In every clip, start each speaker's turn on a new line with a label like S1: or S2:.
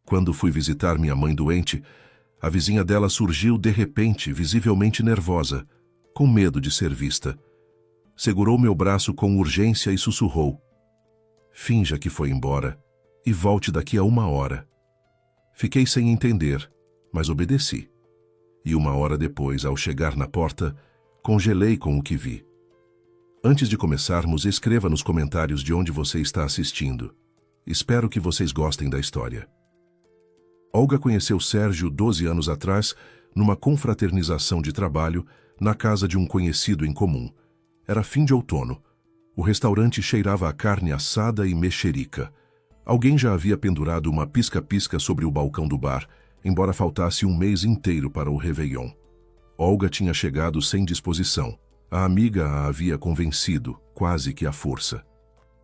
S1: Quando fui visitar minha mãe doente, a vizinha dela surgiu de repente, visivelmente nervosa, com medo de ser vista. Segurou meu braço com urgência e sussurrou: "Finja que foi embora e volte daqui a 1 hora." Fiquei sem entender, mas obedeci. E 1 hora depois, ao chegar na porta, congelei com o que vi. Antes de começarmos, escreva nos comentários de onde você está assistindo. Espero que vocês gostem da história. Olga conheceu Sérgio 12 anos atrás, numa confraternização de trabalho, na casa de um conhecido em comum. Era fim de outono. O restaurante cheirava a carne assada e mexerica. Alguém já havia pendurado uma pisca-pisca sobre o balcão do bar, embora faltasse um mês inteiro para o Réveillon. Olga tinha chegado sem disposição. A amiga a havia convencido, quase que à força.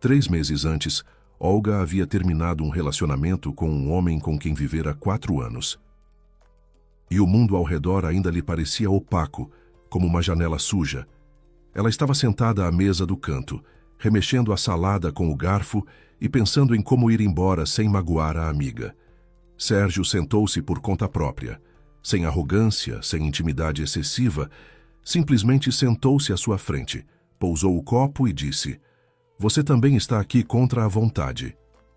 S1: 3 meses antes, Olga havia terminado um relacionamento com um homem com quem vivera 4 anos. E o mundo ao redor ainda lhe parecia opaco, como uma janela suja. Ela estava sentada à mesa do canto, remexendo a salada com o garfo e pensando em como ir embora sem magoar a amiga. Sérgio sentou-se por conta própria, sem arrogância, sem intimidade excessiva, simplesmente sentou-se à sua frente, pousou o copo e disse: "Você também está aqui contra a vontade."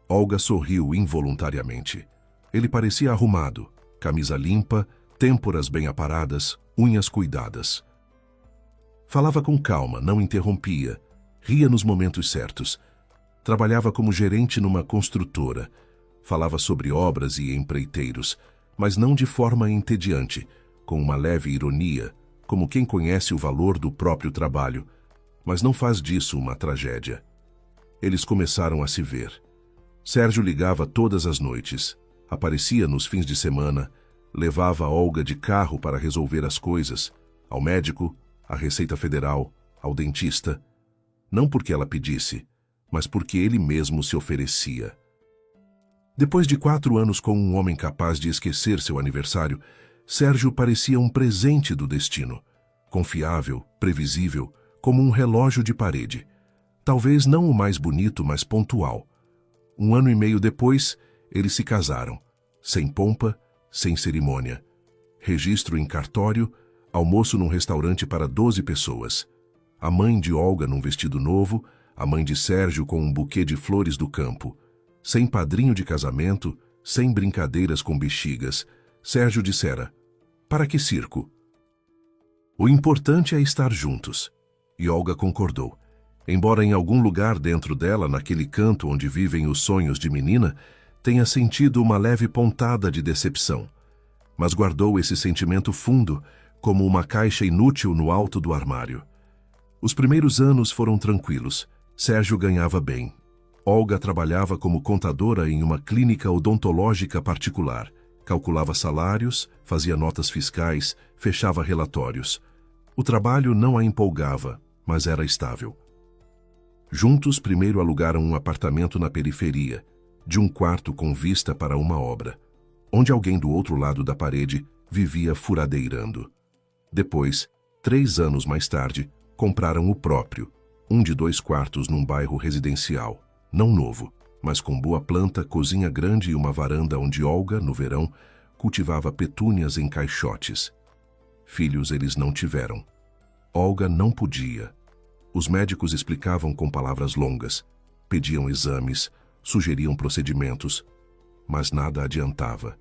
S1: Olga sorriu involuntariamente. Ele parecia arrumado, camisa limpa, têmporas bem aparadas, unhas cuidadas. Falava com calma, não interrompia, ria nos momentos certos. Trabalhava como gerente numa construtora. Falava sobre obras e empreiteiros, mas não de forma entediante, com uma leve ironia, como quem conhece o valor do próprio trabalho, mas não faz disso uma tragédia. Eles começaram a se ver. Sérgio ligava todas as noites, aparecia nos fins de semana, levava Olga de carro para resolver as coisas, ao médico, à Receita Federal, ao dentista. Não porque ela pedisse, mas porque ele mesmo se oferecia. Depois de 4 anos com um homem capaz de esquecer seu aniversário, Sérgio parecia um presente do destino, confiável, previsível, como um relógio de parede. Talvez não o mais bonito, mas pontual. 1 ano e meio depois, eles se casaram, sem pompa, sem cerimônia. Registro em cartório, almoço num restaurante para 12 pessoas. A mãe de Olga num vestido novo, a mãe de Sérgio com um buquê de flores do campo. Sem padrinho de casamento, sem brincadeiras com bexigas, Sérgio dissera: "Para que circo? O importante é estar juntos." E Olga concordou. Embora em algum lugar dentro dela, naquele canto onde vivem os sonhos de menina, tenha sentido uma leve pontada de decepção. Mas guardou esse sentimento fundo, como uma caixa inútil no alto do armário. Os primeiros anos foram tranquilos. Sérgio ganhava bem. Olga trabalhava como contadora em uma clínica odontológica particular. Calculava salários, fazia notas fiscais, fechava relatórios. O trabalho não a empolgava, mas era estável. Juntos, primeiro alugaram um apartamento na periferia, de um quarto com vista para uma obra, onde alguém do outro lado da parede vivia furadeirando. Depois, 3 anos mais tarde, compraram o próprio, um de 2 quartos num bairro residencial, não novo, mas com boa planta, cozinha grande e uma varanda onde Olga, no verão, cultivava petúnias em caixotes. Filhos eles não tiveram. Olga não podia. Os médicos explicavam com palavras longas, pediam exames, sugeriam procedimentos, mas nada adiantava.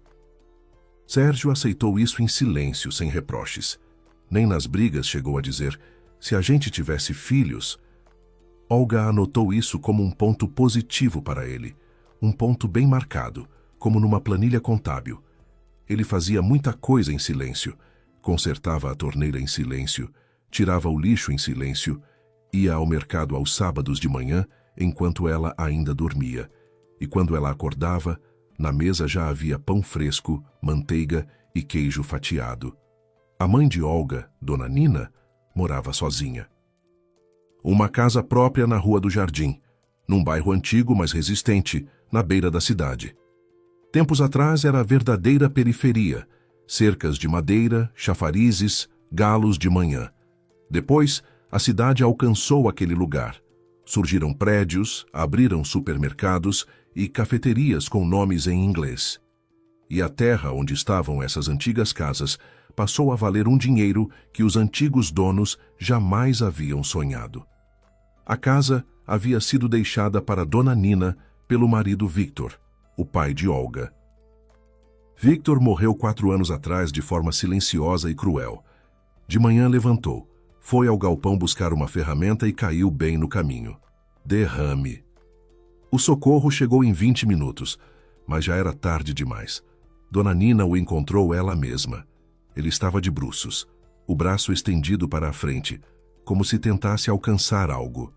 S1: Sérgio aceitou isso em silêncio, sem reproches. Nem nas brigas chegou a dizer: "Se a gente tivesse filhos..." Olga anotou isso como um ponto positivo para ele, um ponto bem marcado, como numa planilha contábil. Ele fazia muita coisa em silêncio, consertava a torneira em silêncio, tirava o lixo em silêncio, ia ao mercado aos sábados de manhã, enquanto ela ainda dormia, e quando ela acordava, na mesa já havia pão fresco, manteiga e queijo fatiado. A mãe de Olga, Dona Nina, morava sozinha. Uma casa própria na Rua do Jardim, num bairro antigo, mas resistente, na beira da cidade. Tempos atrás era a verdadeira periferia, cercas de madeira, chafarizes, galos de manhã. Depois, a cidade alcançou aquele lugar. Surgiram prédios, abriram supermercados e cafeterias com nomes em inglês. e a terra onde estavam essas antigas casas passou a valer um dinheiro que os antigos donos jamais haviam sonhado. A casa havia sido deixada para Dona Nina pelo marido Victor, o pai de Olga. Victor morreu 4 anos atrás de forma silenciosa e cruel. De manhã levantou, foi ao galpão buscar uma ferramenta e caiu bem no caminho. Derrame. O socorro chegou em 20 minutos, mas já era tarde demais. Dona Nina o encontrou ela mesma. Ele estava de bruços, o braço estendido para a frente, como se tentasse alcançar algo.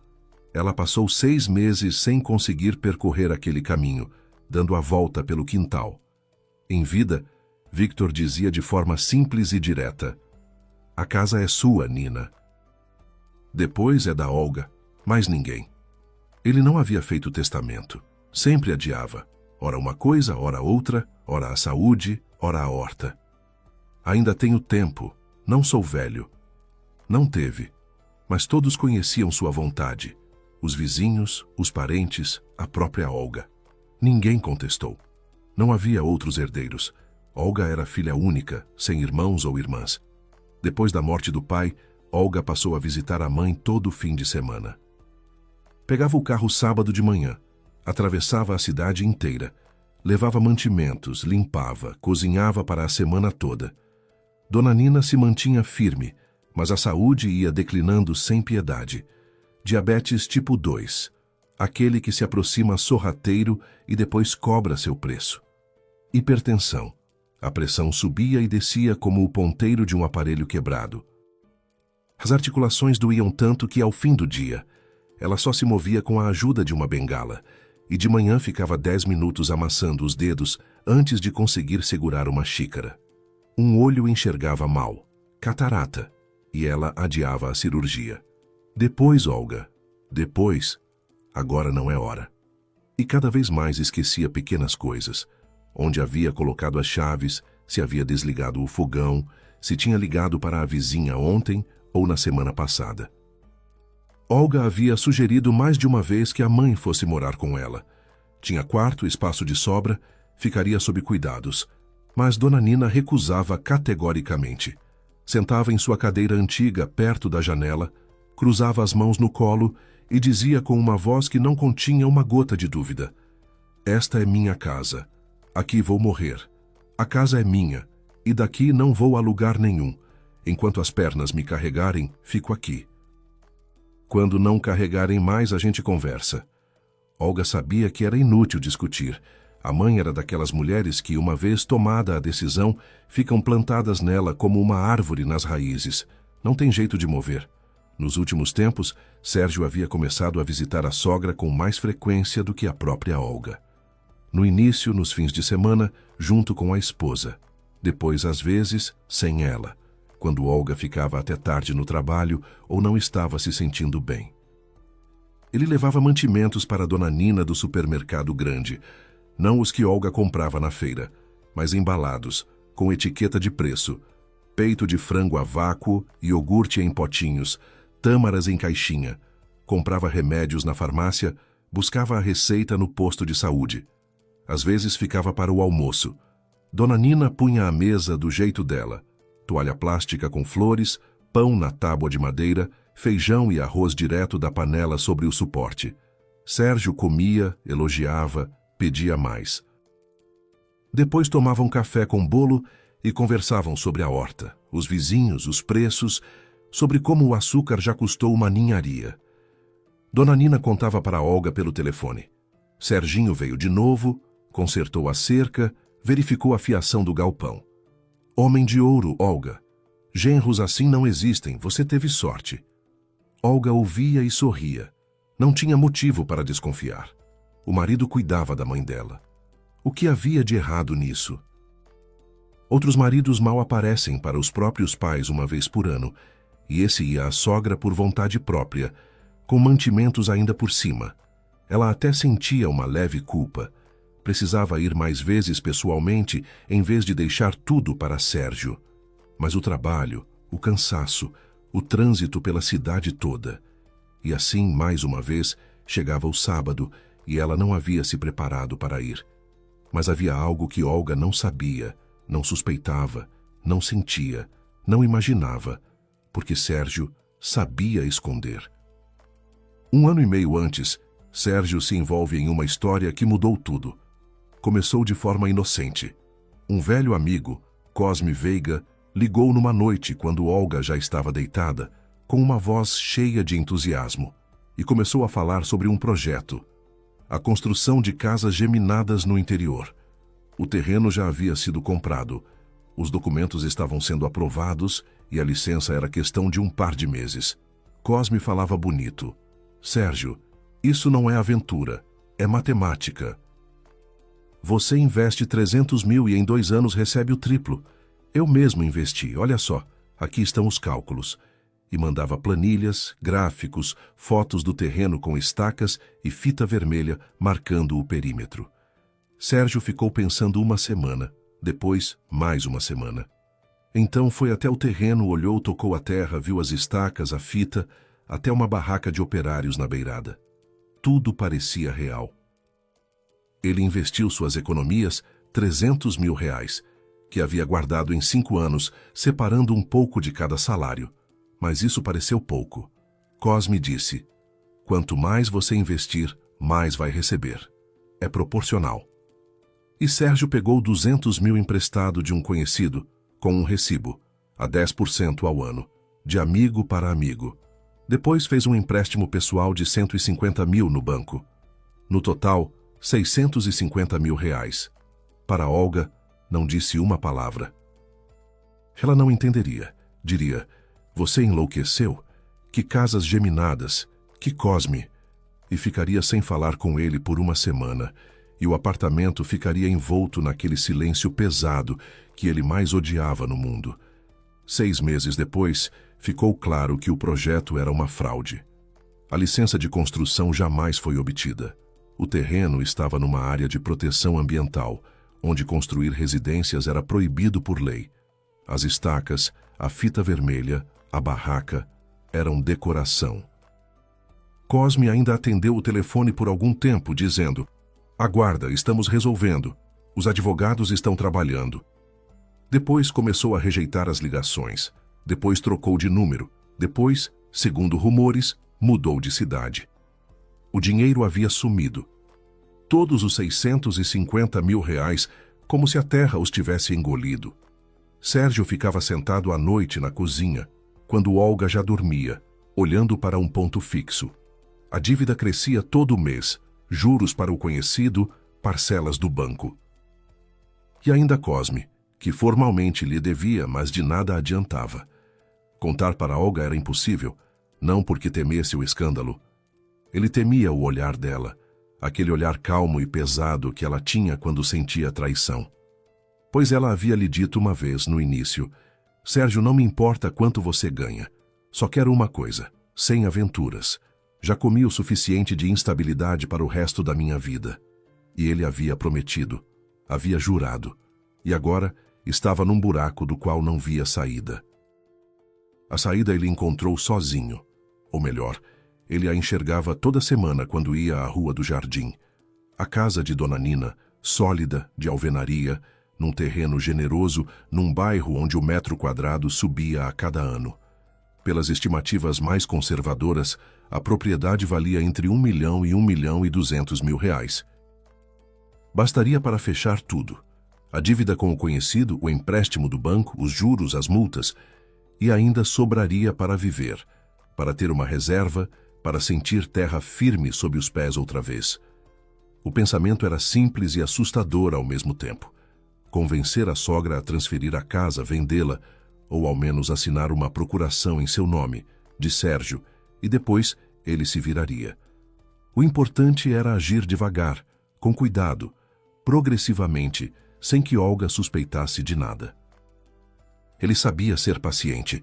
S1: Ela passou 6 meses sem conseguir percorrer aquele caminho, dando a volta pelo quintal. Em vida, Victor dizia de forma simples e direta: "A casa é sua, Nina." Depois é da Olga, mais ninguém. Ele não havia feito testamento, sempre adiava. Ora uma coisa, ora outra, ora a saúde, ora a horta. Ainda tenho tempo, não sou velho. Não teve, mas todos conheciam sua vontade. Os vizinhos, os parentes, a própria Olga. Ninguém contestou. Não havia outros herdeiros. Olga era filha única, sem irmãos ou irmãs. Depois da morte do pai, Olga passou a visitar a mãe todo fim de semana. Pegava o carro sábado de manhã, atravessava a cidade inteira, levava mantimentos, limpava, cozinhava para a semana toda. Dona Nina se mantinha firme, mas a saúde ia declinando sem piedade. Diabetes tipo 2, aquele que se aproxima sorrateiro e depois cobra seu preço. Hipertensão, a pressão subia e descia como o ponteiro de um aparelho quebrado. As articulações doíam tanto que, ao fim do dia, ela só se movia com a ajuda de uma bengala, e de manhã ficava 10 minutos amassando os dedos antes de conseguir segurar uma xícara. Um olho enxergava mal, catarata, e ela adiava a cirurgia. Depois, Olga, depois, agora não é hora. E cada vez mais esquecia pequenas coisas, onde havia colocado as chaves, se havia desligado o fogão, se tinha ligado para a vizinha ontem ou na semana passada. Olga havia sugerido mais de uma vez que a mãe fosse morar com ela. Tinha quarto, espaço de sobra, ficaria sob cuidados. Mas Dona Nina recusava categoricamente. Sentava em sua cadeira antiga, perto da janela, cruzava as mãos no colo e dizia com uma voz que não continha uma gota de dúvida: "Esta é minha casa. Aqui vou morrer. A casa é minha, e daqui não vou a lugar nenhum. Enquanto as pernas me carregarem, fico aqui. Quando não carregarem mais, a gente conversa." Olga sabia que era inútil discutir. A mãe era daquelas mulheres que, uma vez tomada a decisão, ficam plantadas nela como uma árvore nas raízes. Não tem jeito de mover. Nos últimos tempos, Sérgio havia começado a visitar a sogra com mais frequência do que a própria Olga. No início, nos fins de semana, junto com a esposa. Depois, às vezes, sem ela, quando Olga ficava até tarde no trabalho ou não estava se sentindo bem. Ele levava mantimentos para Dona Nina do supermercado grande, não os que Olga comprava na feira, mas embalados, com etiqueta de preço, peito de frango a vácuo, iogurte em potinhos, tâmaras em caixinha. Comprava remédios na farmácia, buscava a receita no posto de saúde. Às vezes ficava para o almoço. Dona Nina punha a mesa do jeito dela: toalha plástica com flores, pão na tábua de madeira, feijão e arroz direto da panela sobre o suporte. Sérgio comia, elogiava, pedia mais. Depois tomavam café com bolo e conversavam sobre a horta, os vizinhos, os preços, sobre como o açúcar já custou uma ninharia. Dona Nina contava para Olga pelo telefone. Serginho veio de novo, consertou a cerca, verificou a fiação do galpão. Homem de ouro, Olga. Genros assim não existem, você teve sorte. Olga ouvia e sorria. Não tinha motivo para desconfiar. O marido cuidava da mãe dela. O que havia de errado nisso? Outros maridos mal aparecem para os próprios pais uma vez por ano, e esse ia à sogra por vontade própria, com mantimentos ainda por cima. Ela até sentia uma leve culpa. Precisava ir mais vezes pessoalmente, em vez de deixar tudo para Sérgio. Mas o trabalho, o cansaço, o trânsito pela cidade toda. E assim, mais uma vez, chegava o sábado, e ela não havia se preparado para ir. Mas havia algo que Olga não sabia, não suspeitava, não sentia, não imaginava, porque Sérgio sabia esconder. 1 ano e meio antes, Sérgio se envolve em uma história que mudou tudo. Começou de forma inocente. Um velho amigo, Cosme Veiga, ligou numa noite quando Olga já estava deitada, com uma voz cheia de entusiasmo, e começou a falar sobre um projeto: a construção de casas geminadas no interior. O terreno já havia sido comprado, os documentos estavam sendo aprovados e a licença era questão de um par de meses. Cosme falava bonito. Sérgio, isso não é aventura, é matemática. Você investe 300 mil e em 2 anos recebe o triplo. Eu mesmo investi, olha só, aqui estão os cálculos. E mandava planilhas, gráficos, fotos do terreno com estacas e fita vermelha marcando o perímetro. Sérgio ficou pensando 1 semana, depois mais 1 semana. Então foi até o terreno, olhou, tocou a terra, viu as estacas, a fita, até uma barraca de operários na beirada. Tudo parecia real. Ele investiu suas economias, 300 mil reais, que havia guardado em 5 anos, separando um pouco de cada salário. Mas isso pareceu pouco. Cosme disse: quanto mais você investir, mais vai receber. É proporcional. E Sérgio pegou 200 mil emprestado de um conhecido, com um recibo, a 10% ao ano, de amigo para amigo. Depois fez um empréstimo pessoal de 150 mil no banco. No total, 650 mil reais. Para Olga, não disse uma palavra. Ela não entenderia. Diria: você enlouqueceu? Que casas geminadas? Que Cosme? E ficaria sem falar com ele por 1 semana, e o apartamento ficaria envolto naquele silêncio pesado que ele mais odiava no mundo. 6 meses depois, ficou claro que o projeto era uma fraude. A licença de construção jamais foi obtida. O terreno estava numa área de proteção ambiental, onde construir residências era proibido por lei. As estacas, a fita vermelha, a barraca, eram decoração. Cosme ainda atendeu o telefone por algum tempo, dizendo: aguarda, estamos resolvendo. Os advogados estão trabalhando. Depois começou a rejeitar as ligações. Depois trocou de número. Depois, segundo rumores, mudou de cidade. O dinheiro havia sumido. Todos os 650 mil reais, como se a terra os tivesse engolido. Sérgio ficava sentado à noite na cozinha, quando Olga já dormia, olhando para um ponto fixo. A dívida crescia todo mês, juros para o conhecido, parcelas do banco. E ainda Cosme, que formalmente lhe devia, mas de nada adiantava. Contar para Olga era impossível, não porque temesse o escândalo. Ele temia o olhar dela, aquele olhar calmo e pesado que ela tinha quando sentia traição. Pois ela havia lhe dito uma vez, no início: Sérgio, não me importa quanto você ganha. Só quero uma coisa: sem aventuras. Já comi o suficiente de instabilidade para o resto da minha vida. E ele havia prometido, havia jurado, e agora estava num buraco do qual não via saída. A saída ele encontrou sozinho. Ou melhor, ele a enxergava toda semana quando ia à Rua do Jardim. A casa de Dona Nina, sólida, de alvenaria, num terreno generoso, num bairro onde o metro quadrado subia a cada ano. Pelas estimativas mais conservadoras, a propriedade valia entre 1 milhão e 1.200.000 reais. Bastaria para fechar tudo: a dívida com o conhecido, o empréstimo do banco, os juros, as multas, e ainda sobraria para viver, para ter uma reserva, para sentir terra firme sob os pés outra vez. O pensamento era simples e assustador ao mesmo tempo. Convencer a sogra a transferir a casa, vendê-la, ou ao menos assinar uma procuração em seu nome, de Sérgio, e depois ele se viraria. O importante era agir devagar, com cuidado, progressivamente, sem que Olga suspeitasse de nada. Ele sabia ser paciente.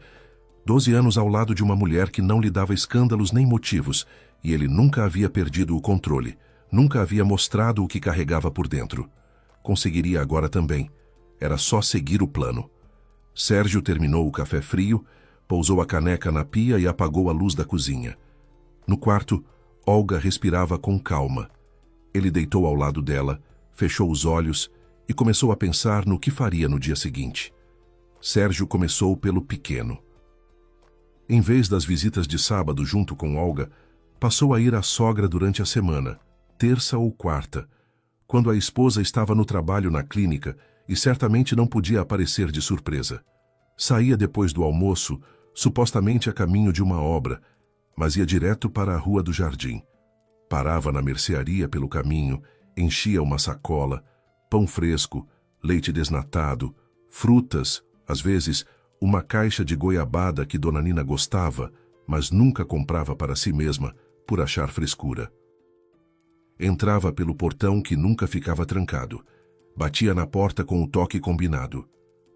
S1: 12 anos ao lado de uma mulher que não lhe dava escândalos nem motivos, e ele nunca havia perdido o controle, nunca havia mostrado o que carregava por dentro. Conseguiria agora também. Era só seguir o plano. Sérgio terminou o café frio, pousou a caneca na pia e apagou a luz da cozinha. No quarto, Olga respirava com calma. Ele deitou ao lado dela, Fechou os olhos e começou a pensar no que faria no dia seguinte. Sérgio começou pelo pequeno. Em vez das visitas de sábado junto com Olga, passou a ir à sogra durante a semana, terça ou quarta, quando a esposa estava no trabalho na clínica e certamente não podia aparecer de surpresa. Saía depois do almoço, supostamente a caminho de uma obra, mas ia direto para a Rua do Jardim. Parava na mercearia pelo caminho, enchia uma sacola, pão fresco, leite desnatado, frutas, às vezes uma caixa de goiabada que Dona Nina gostava, mas nunca comprava para si mesma, por achar frescura. Entrava pelo portão que nunca ficava trancado. Batia na porta com o toque combinado.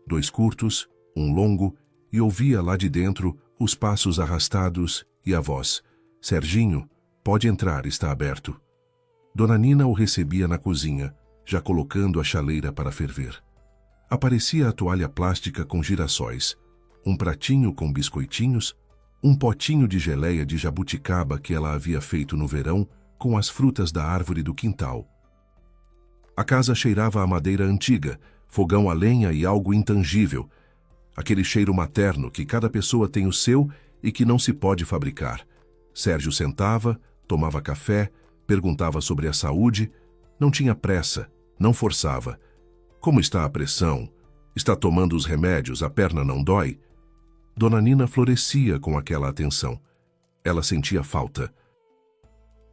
S1: 2 curtos, 1 longo, e ouvia lá de dentro os passos arrastados e a voz: "Serginho, pode entrar, está aberto." Dona Nina o recebia na cozinha, já colocando a chaleira para ferver. Aparecia a toalha plástica com girassóis, um pratinho com biscoitinhos, um potinho de geleia de jabuticaba que ela havia feito no verão com as frutas da árvore do quintal. A casa cheirava a madeira antiga, fogão a lenha e algo intangível, aquele cheiro materno que cada pessoa tem o seu e que não se pode fabricar. Sérgio sentava, tomava café, perguntava sobre a saúde, não tinha pressa, não forçava. "Como está a pressão? Está tomando os remédios, a perna não dói?" Dona Nina florescia com aquela atenção. Ela sentia falta.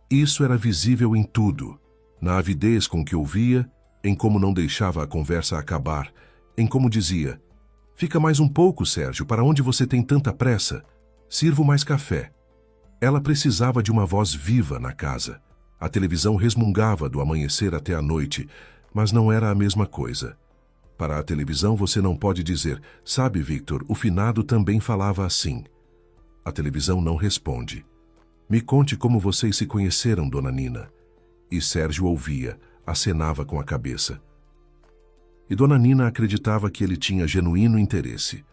S1: Isso era visível em tudo, na avidez com que ouvia, em como não deixava a conversa acabar, em como dizia: "Fica mais um pouco, Sérgio, para onde você tem tanta pressa? Sirvo mais café." Ela precisava de uma voz viva na casa. A televisão resmungava do amanhecer até a noite, mas não era a mesma coisa. Para a televisão você não pode dizer: "Sabe, Victor, o finado também falava assim." A televisão não responde. "Me conte como vocês se conheceram, Dona Nina." E Sérgio ouvia, acenava com a cabeça. E Dona Nina acreditava que ele tinha genuíno interesse.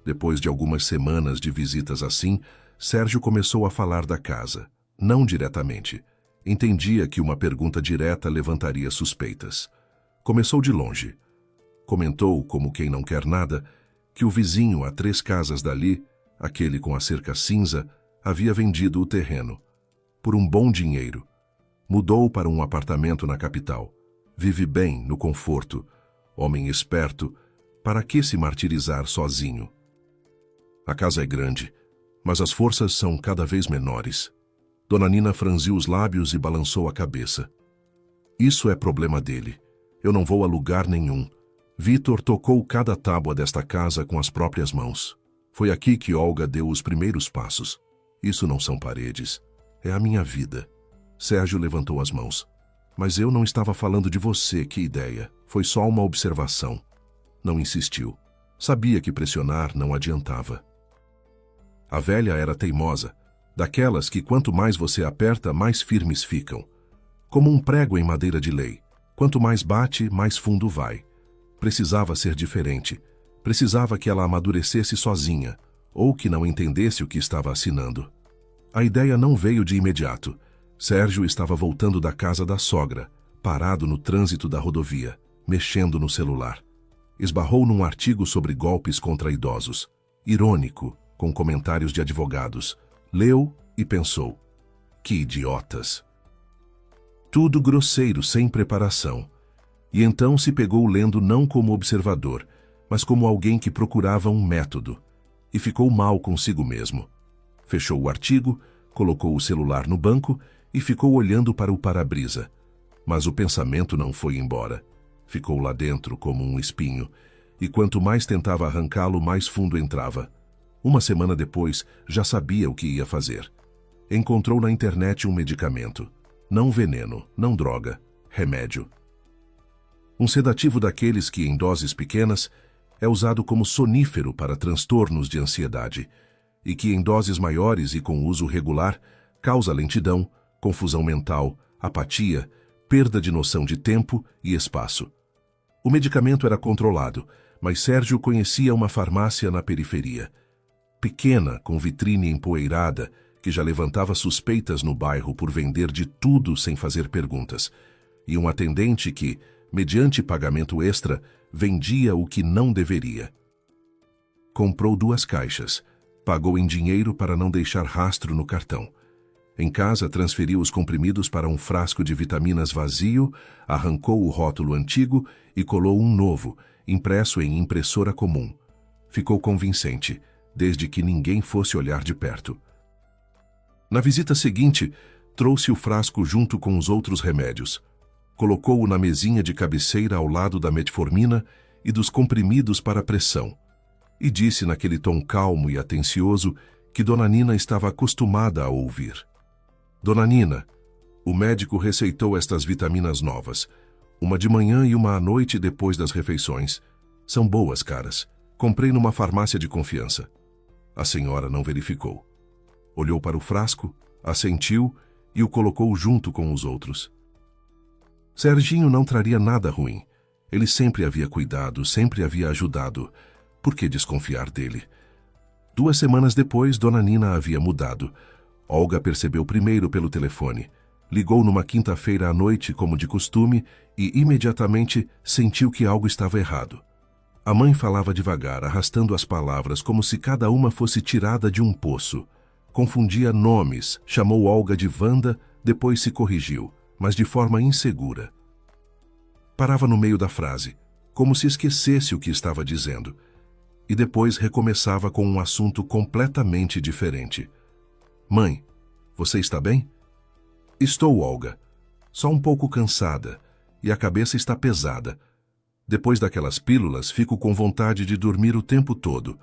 S1: Depois de algumas semanas de visitas assim, Sérgio começou a falar da casa. Não diretamente. Entendia que uma pergunta direta levantaria suspeitas. Começou de longe. Comentou, como quem não quer nada, que o vizinho a 3 casas dali, aquele com a cerca cinza, havia vendido o terreno. Por um bom dinheiro. Mudou para um apartamento na capital. Vive bem, no conforto. Homem esperto, para que se martirizar sozinho? A casa é grande, mas as forças são cada vez menores. Dona Nina franziu os lábios e balançou a cabeça. "Isso é problema dele. Eu não vou a lugar nenhum." Vitor tocou cada tábua desta casa com as próprias mãos. Foi aqui que Olga deu os primeiros passos. Isso não são paredes. É a minha vida. Sérgio levantou as mãos. "Mas eu não estava falando de você, que ideia. Foi só uma observação." Não insistiu. Sabia que pressionar não adiantava. A velha era teimosa, daquelas que quanto mais você aperta, mais firmes ficam. Como um prego em madeira de lei. Quanto mais bate, mais fundo vai. Precisava ser diferente. Precisava que ela amadurecesse sozinha, ou que não entendesse o que estava assinando. A ideia não veio de imediato. Sérgio estava voltando da casa da sogra, parado no trânsito da rodovia, mexendo no celular. Esbarrou num artigo sobre golpes contra idosos. Irônico, com comentários de advogados. Leu e pensou: "Que idiotas." Tudo grosseiro, sem preparação. E então se pegou lendo não como observador, mas como alguém que procurava um método. E ficou mal consigo mesmo. Fechou o artigo, colocou o celular no banco e ficou olhando para o para-brisa. Mas o pensamento não foi embora. Ficou lá dentro como um espinho, e quanto mais tentava arrancá-lo, mais fundo entrava. Uma semana depois, já sabia o que ia fazer. Encontrou na internet um medicamento. Não veneno, não droga, remédio. Um sedativo daqueles que, em doses pequenas, é usado como sonífero para transtornos de ansiedade, e que, em doses maiores e com uso regular, causa lentidão, confusão mental, apatia, perda de noção de tempo e espaço. O medicamento era controlado, mas Sérgio conhecia uma farmácia na periferia. Pequena, com vitrine empoeirada, que já levantava suspeitas no bairro por vender de tudo sem fazer perguntas, e um atendente que, mediante pagamento extra, vendia o que não deveria. Comprou 2 caixas, pagou em dinheiro para não deixar rastro no cartão. Em casa, transferiu os comprimidos para um frasco de vitaminas vazio, arrancou o rótulo antigo e colou um novo, impresso em impressora comum. Ficou convincente, desde que ninguém fosse olhar de perto. Na visita seguinte, trouxe o frasco junto com os outros remédios. Colocou-o na mesinha de cabeceira ao lado da metformina e dos comprimidos para pressão. E disse naquele tom calmo e atencioso que Dona Nina estava acostumada a ouvir. Dona Nina, o médico receitou estas vitaminas novas. Uma de manhã e uma à noite depois das refeições. São boas, caras. Comprei numa farmácia de confiança. A senhora não verificou. Olhou para o frasco, assentiu e o colocou junto com os outros. Serginho não traria nada ruim. Ele sempre havia cuidado, sempre havia ajudado. Por que desconfiar dele? 2 semanas depois, Dona Nina havia mudado. Olga percebeu primeiro pelo telefone. Ligou numa quinta-feira à noite, como de costume, e imediatamente sentiu que algo estava errado. A mãe falava devagar, arrastando as palavras como se cada uma fosse tirada de um poço. Confundia nomes, chamou Olga de Wanda, depois se corrigiu, mas de forma insegura. Parava no meio da frase, como se esquecesse o que estava dizendo, e depois recomeçava com um assunto completamente diferente. Mãe, você está bem? Estou, Olga. Só um pouco cansada, e a cabeça está pesada. Depois daquelas pílulas, fico com vontade de dormir o tempo todo.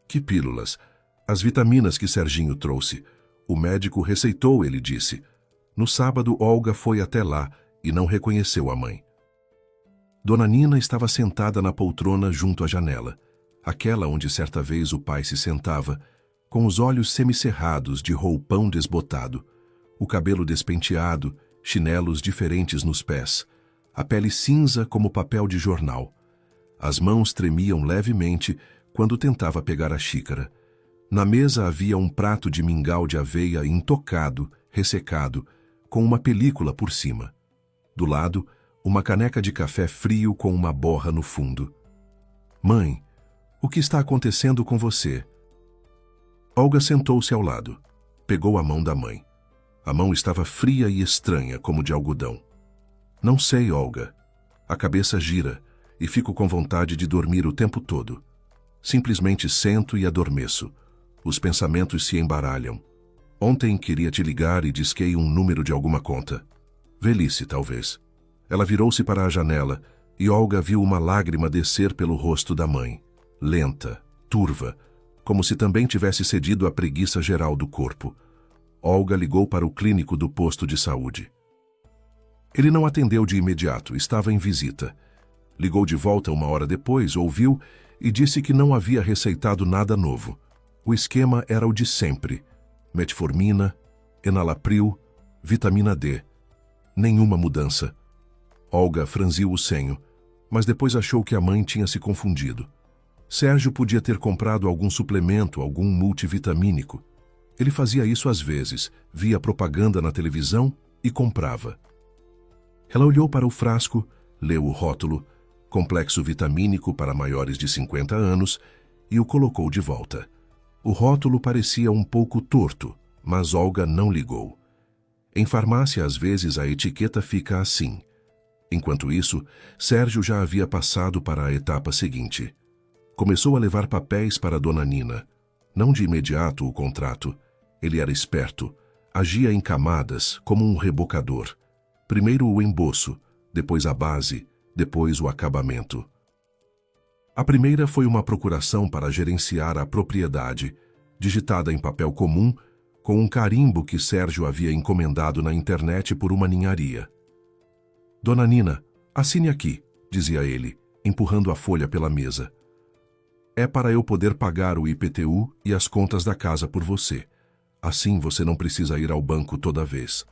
S1: Que pílulas? As vitaminas que Serginho trouxe. O médico receitou, ele disse. No sábado, Olga foi até lá e não reconheceu a mãe. Dona Nina estava sentada na poltrona junto à janela, aquela onde certa vez o pai se sentava, com os olhos semicerrados de roupão desbotado, o cabelo despenteado, chinelos diferentes nos pés, a pele cinza como papel de jornal. As mãos tremiam levemente quando tentava pegar a xícara. Na mesa havia um prato de mingau de aveia intocado, ressecado, com uma película por cima. Do lado, uma caneca de café frio com uma borra no fundo. Mãe, o que está acontecendo com você? Olga sentou-se ao lado. Pegou a mão da mãe. A mão estava fria e estranha, como de algodão. Não sei, Olga. A cabeça gira e fico com vontade de dormir o tempo todo. Simplesmente sento e adormeço. Os pensamentos se embaralham. Ontem queria te ligar e disquei um número de alguma conta. Velhice, talvez. Ela virou-se para a janela e Olga viu uma lágrima descer pelo rosto da mãe. Lenta, turva, como se também tivesse cedido à preguiça geral do corpo. Olga ligou para o clínico do posto de saúde. Ele não atendeu de imediato, estava em visita. Ligou de volta 1 hora depois, ouviu e disse que não havia receitado nada novo. O esquema era o de sempre. Metformina, enalapril, vitamina D. Nenhuma mudança. Olga franziu o senho, mas depois achou que a mãe tinha se confundido. Sérgio podia ter comprado algum suplemento, algum multivitamínico. Ele fazia isso às vezes, via propaganda na televisão e comprava. Ela olhou para o frasco, leu o rótulo, complexo vitamínico para maiores de 50 anos, e o colocou de volta. O rótulo parecia um pouco torto, mas Olga não ligou. Em farmácia, às vezes, a etiqueta fica assim. Enquanto isso, Sérgio já havia passado para a etapa seguinte. Começou a levar papéis para Dona Nina. Não de imediato o contrato. Ele era esperto. Agia em camadas, como um rebocador. Primeiro o emboço, depois a base, depois o acabamento. A primeira foi uma procuração para gerenciar a propriedade, digitada em papel comum, com um carimbo que Sérgio havia encomendado na internet por uma ninharia. Dona Nina, assine aqui, dizia ele, empurrando a folha pela mesa. É para eu poder pagar o IPTU e as contas da casa por você. Assim você não precisa ir ao banco toda vez.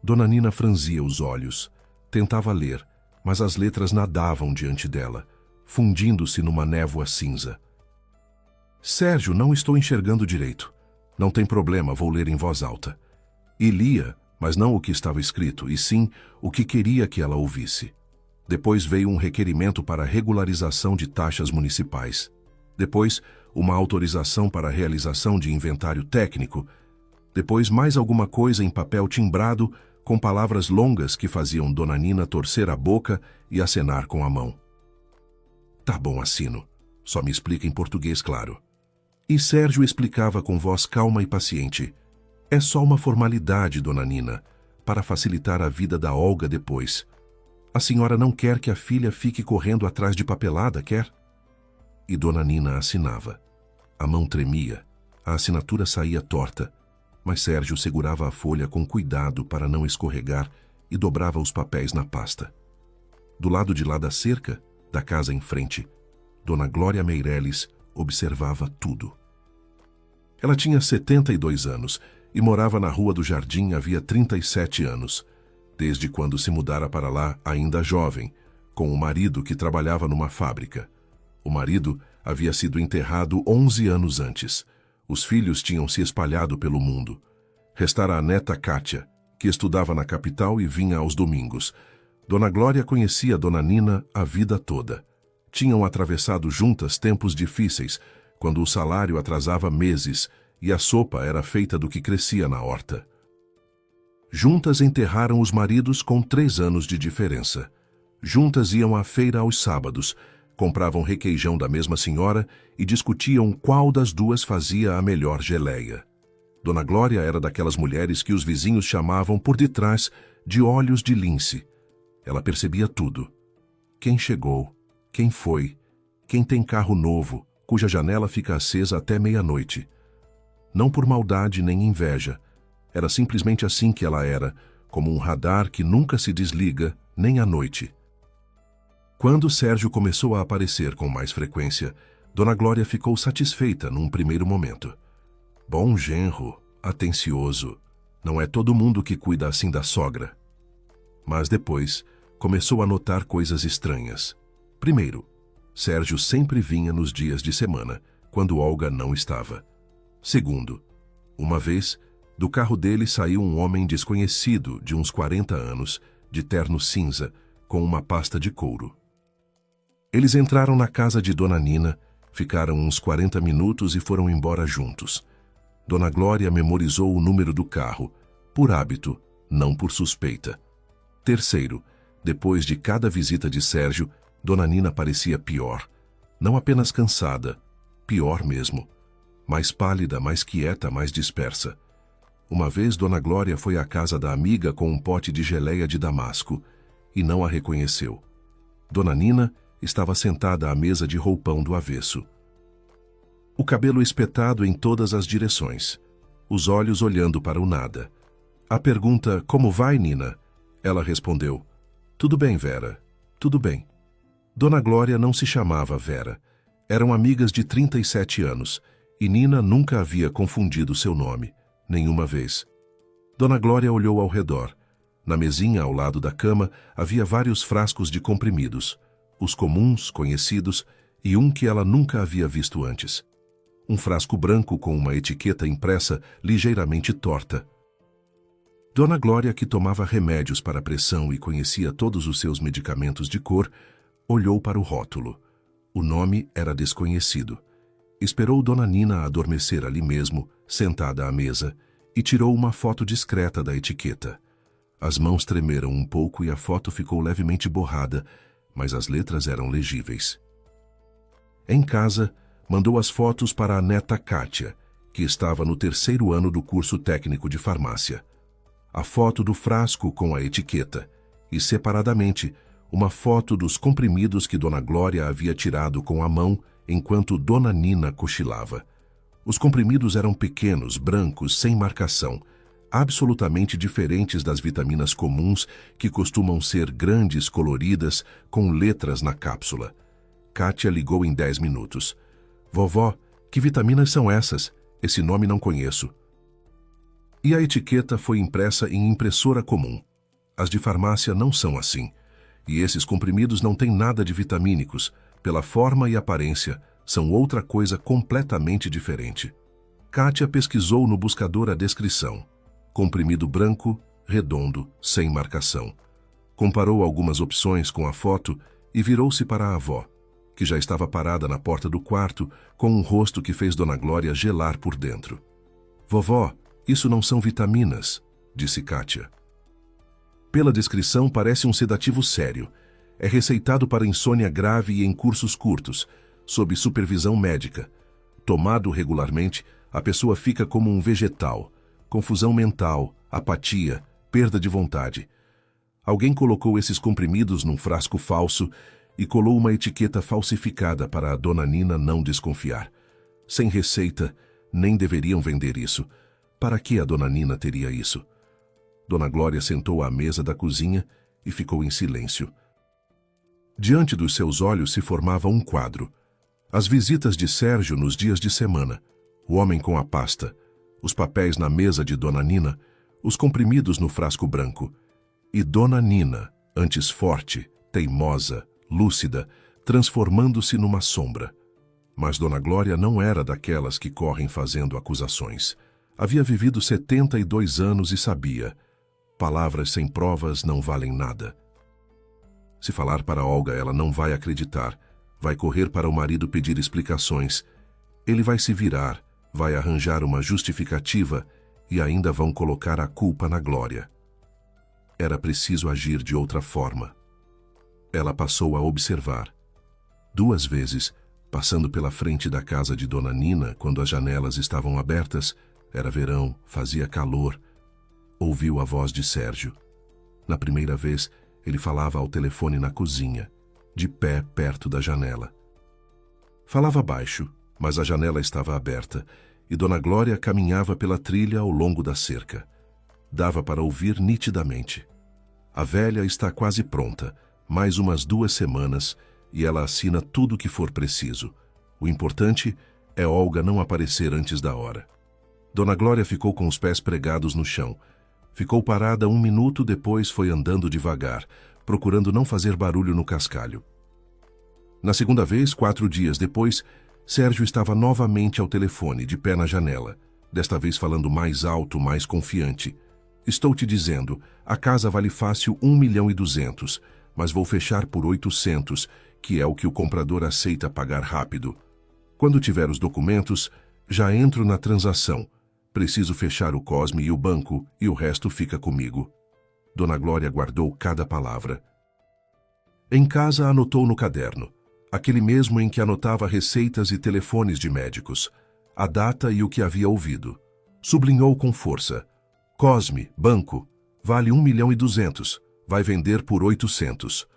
S1: Dona Nina franzia os olhos. Tentava ler, mas as letras nadavam diante dela, fundindo-se numa névoa cinza. Sérgio, não estou enxergando direito. Não tem problema, vou ler em voz alta. E lia, mas não o que estava escrito, e sim o que queria que ela ouvisse. Depois veio um requerimento para regularização de taxas municipais. Depois, uma autorização para a realização de inventário técnico. Depois, mais alguma coisa em papel timbrado, com palavras longas que faziam Dona Nina torcer a boca e acenar com a mão. Tá bom, assino. Só me explica em português, claro. E Sérgio explicava com voz calma e paciente. É só uma formalidade, Dona Nina, para facilitar a vida da Olga depois. A senhora não quer que a filha fique correndo atrás de papelada, quer? E Dona Nina assinava. A mão tremia, a assinatura saía torta, mas Sérgio segurava a folha com cuidado para não escorregar e dobrava os papéis na pasta. Do lado de lá da cerca, da casa em frente, Dona Glória Meireles observava tudo. Ela tinha 72 anos e morava na Rua do Jardim havia 37 anos, desde quando se mudara para lá ainda jovem, com o marido que trabalhava numa fábrica. O marido havia sido enterrado 11 anos antes. Os filhos tinham se espalhado pelo mundo. Restara a neta Kátia, que estudava na capital e vinha aos domingos. Dona Glória conhecia Dona Nina a vida toda. Tinham atravessado juntas tempos difíceis, quando o salário atrasava meses e a sopa era feita do que crescia na horta. Juntas enterraram os maridos com 3 anos de diferença. Juntas iam à feira aos sábados, compravam requeijão da mesma senhora e discutiam qual das duas fazia a melhor geleia. Dona Glória era daquelas mulheres que os vizinhos chamavam por detrás de olhos de lince. Ela percebia tudo. Quem chegou, quem foi, quem tem carro novo, cuja janela fica acesa até meia-noite. Não por maldade nem inveja. Era simplesmente assim que ela era, como um radar que nunca se desliga, nem à noite. Quando Sérgio começou a aparecer com mais frequência, Dona Glória ficou satisfeita num primeiro momento. Bom genro, atencioso. Não é todo mundo que cuida assim da sogra. Mas depois, começou a notar coisas estranhas. Primeiro, Sérgio sempre vinha nos dias de semana, quando Olga não estava. Segundo, uma vez, do carro dele saiu um homem desconhecido de uns 40 anos, de terno cinza, com uma pasta de couro. Eles entraram na casa de Dona Nina, ficaram uns 40 minutos e foram embora juntos. Dona Glória memorizou o número do carro, por hábito, não por suspeita. Terceiro, depois de cada visita de Sérgio, Dona Nina parecia pior. Não apenas cansada, pior mesmo. Mais pálida, mais quieta, mais dispersa. Uma vez Dona Glória foi à casa da amiga com um pote de geleia de damasco e não a reconheceu. Dona Nina estava sentada à mesa de roupão do avesso. O cabelo espetado em todas as direções, os olhos olhando para o nada. A pergunta, como vai, Nina? Ela respondeu, tudo bem, Vera, tudo bem. Dona Glória não se chamava Vera. Eram amigas de 37 anos e Nina nunca havia confundido seu nome, nenhuma vez. Dona Glória olhou ao redor. Na mesinha ao lado da cama havia vários frascos de comprimidos, os comuns, conhecidos, e um que ela nunca havia visto antes. Um frasco branco com uma etiqueta impressa ligeiramente torta. Dona Glória, que tomava remédios para a pressão e conhecia todos os seus medicamentos de cor, olhou para o rótulo. O nome era desconhecido. Esperou Dona Nina adormecer ali mesmo, sentada à mesa, e tirou uma foto discreta da etiqueta. As mãos tremeram um pouco e a foto ficou levemente borrada, mas as letras eram legíveis. Em casa, mandou as fotos para a neta Kátia, que estava no 3º ano do curso técnico de farmácia. A foto do frasco com a etiqueta e, separadamente, uma foto dos comprimidos que Dona Glória havia tirado com a mão enquanto Dona Nina cochilava. Os comprimidos eram pequenos, brancos, sem marcação, absolutamente diferentes das vitaminas comuns que costumam ser grandes, coloridas, com letras na cápsula. Kátia ligou em 10 minutos. Vovó, que vitaminas são essas? Esse nome não conheço. E a etiqueta foi impressa em impressora comum. As de farmácia não são assim. E esses comprimidos não têm nada de vitamínicos. Pela forma e aparência, são outra coisa completamente diferente. Kátia pesquisou no buscador a descrição. Comprimido branco, redondo, sem marcação. Comparou algumas opções com a foto e virou-se para a avó, que já estava parada na porta do quarto com um rosto que fez Dona Glória gelar por dentro. Vovó, isso não são vitaminas, disse Kátia. Pela descrição, parece um sedativo sério. É receitado para insônia grave e em cursos curtos, sob supervisão médica. Tomado regularmente, a pessoa fica como um vegetal, confusão mental, apatia, perda de vontade. Alguém colocou esses comprimidos num frasco falso e colou uma etiqueta falsificada para a Dona Nina não desconfiar. Sem receita, nem deveriam vender isso. Para que a Dona Nina teria isso? Dona Glória sentou à mesa da cozinha e ficou em silêncio. Diante dos seus olhos se formava um quadro. As visitas de Sérgio nos dias de semana, o homem com a pasta, os papéis na mesa de Dona Nina, os comprimidos no frasco branco. E Dona Nina, antes forte, teimosa, lúcida, transformando-se numa sombra. Mas Dona Glória não era daquelas que correm fazendo acusações. Havia vivido 72 anos e sabia. Palavras sem provas não valem nada. Se falar para Olga, ela não vai acreditar. Vai correr para o marido pedir explicações. Ele vai se virar, vai arranjar uma justificativa e ainda vão colocar a culpa na Glória. Era preciso agir de outra forma. Ela passou a observar. 2 vezes, passando pela frente da casa de Dona Nina, quando as janelas estavam abertas, era verão, fazia calor, ouviu a voz de Sérgio. Na primeira vez, ele falava ao telefone na cozinha, de pé perto da janela. Falava baixo, mas a janela estava aberta, e Dona Glória caminhava pela trilha ao longo da cerca. Dava para ouvir nitidamente. A velha está quase pronta, mais umas 2 semanas, e ela assina tudo o que for preciso. O importante é Olga não aparecer antes da hora. Dona Glória ficou com os pés pregados no chão. Ficou parada 1 minuto, depois foi andando devagar, procurando não fazer barulho no cascalho. Na segunda vez, 4 dias depois, Sérgio estava novamente ao telefone, de pé na janela, desta vez falando mais alto, mais confiante. Estou te dizendo, a casa vale fácil 1.200.000, mas vou fechar por 800, que é o que o comprador aceita pagar rápido. Quando tiver os documentos, já entro na transação. Preciso fechar o Cosme e o banco, e o resto fica comigo. Dona Glória guardou cada palavra. Em casa anotou no caderno, aquele mesmo em que anotava receitas e telefones de médicos, a data e o que havia ouvido. Sublinhou com força. Cosme, banco, vale 1.200.000, vai vender por 800.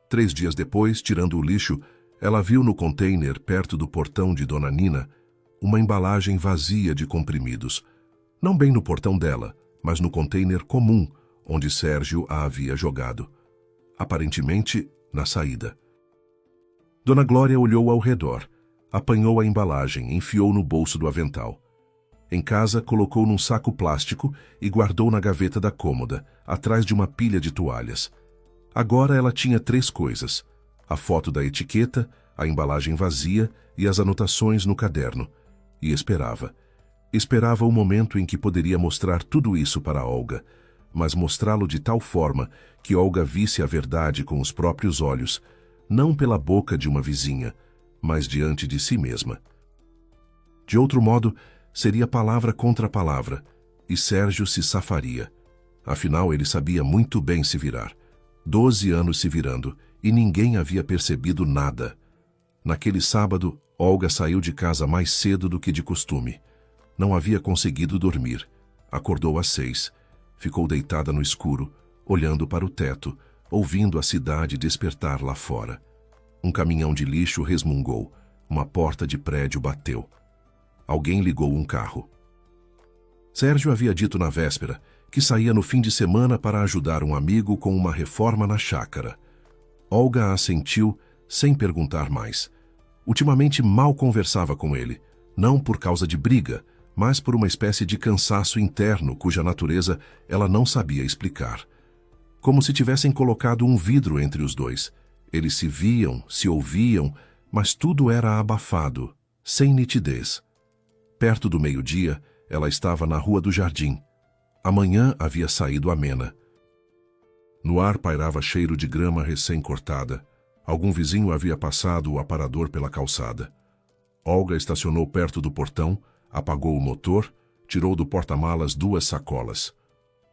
S1: 3 dias depois, tirando o lixo, ela viu no container, perto do portão de Dona Nina, uma embalagem vazia de comprimidos. Não bem no portão dela, mas no container comum, onde Sérgio a havia jogado. Aparentemente, na saída. Dona Glória olhou ao redor, apanhou a embalagem, enfiou no bolso do avental. Em casa, colocou num saco plástico e guardou na gaveta da cômoda, atrás de uma pilha de toalhas. Agora ela tinha 3 coisas: a foto da etiqueta, a embalagem vazia e as anotações no caderno. E esperava. Esperava o momento em que poderia mostrar tudo isso para Olga, mas mostrá-lo de tal forma que Olga visse a verdade com os próprios olhos, não pela boca de uma vizinha, mas diante de si mesma. De outro modo, seria palavra contra palavra, e Sérgio se safaria. Afinal, ele sabia muito bem se virar. 12 anos se virando, e ninguém havia percebido nada. Naquele sábado, Olga saiu de casa mais cedo do que de costume. Não havia conseguido dormir. Acordou às 6. Ficou deitada no escuro, olhando para o teto, ouvindo a cidade despertar lá fora. Um caminhão de lixo resmungou. Uma porta de prédio bateu. Alguém ligou um carro. Sérgio havia dito na véspera que saía no fim de semana para ajudar um amigo com uma reforma na chácara. Olga assentiu sem perguntar mais. Ultimamente mal conversava com ele, não por causa de briga, mas por uma espécie de cansaço interno cuja natureza ela não sabia explicar. Como se tivessem colocado um vidro entre os dois. Eles se viam, se ouviam, mas tudo era abafado, sem nitidez. Perto do meio-dia, ela estava na Rua do Jardim. Amanhã havia saído amena. No ar pairava cheiro de grama recém-cortada. Algum vizinho havia passado o aparador pela calçada. Olga estacionou perto do portão, apagou o motor, tirou do porta-malas 2 sacolas.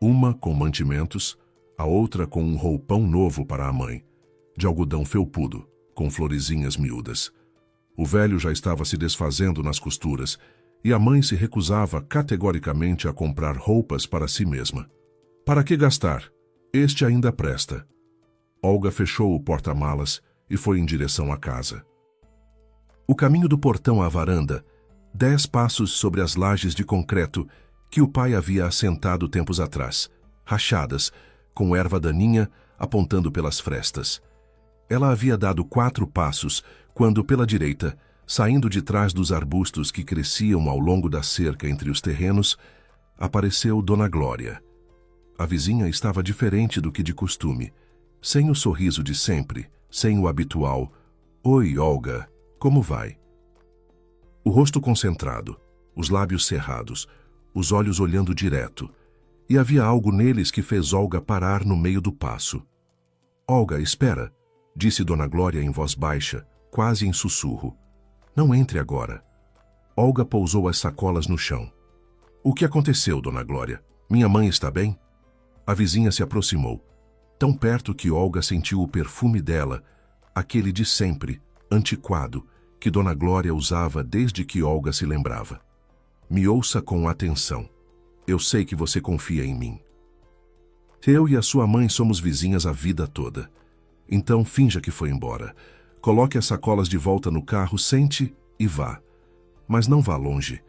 S1: Uma com mantimentos, a outra com um roupão novo para a mãe, de algodão felpudo, com florezinhas miúdas. O velho já estava se desfazendo nas costuras e a mãe se recusava categoricamente a comprar roupas para si mesma. Para que gastar? Este ainda presta. Olga fechou o porta-malas e foi em direção à casa. O caminho do portão à varanda, 10 passos sobre as lajes de concreto que o pai havia assentado tempos atrás, rachadas, com erva daninha apontando pelas frestas. Ela havia dado 4 passos quando, pela direita, saindo de trás dos arbustos que cresciam ao longo da cerca entre os terrenos, apareceu Dona Glória. A vizinha estava diferente do que de costume, sem o sorriso de sempre, sem o habitual "Oi, Olga, como vai?". O rosto concentrado, os lábios cerrados, os olhos olhando direto, e havia algo neles que fez Olga parar no meio do passo. "Olga, espera", disse Dona Glória em voz baixa, quase em sussurro. "Não entre agora." Olga pousou as sacolas no chão. "O que aconteceu, Dona Glória? Minha mãe está bem?" A vizinha se aproximou, tão perto que Olga sentiu o perfume dela, aquele de sempre, antiquado, que Dona Glória usava desde que Olga se lembrava. "Me ouça com atenção. Eu sei que você confia em mim. Eu e a sua mãe somos vizinhas a vida toda. Então finja que foi embora. Coloque as sacolas de volta no carro, sente e vá. Mas não vá longe.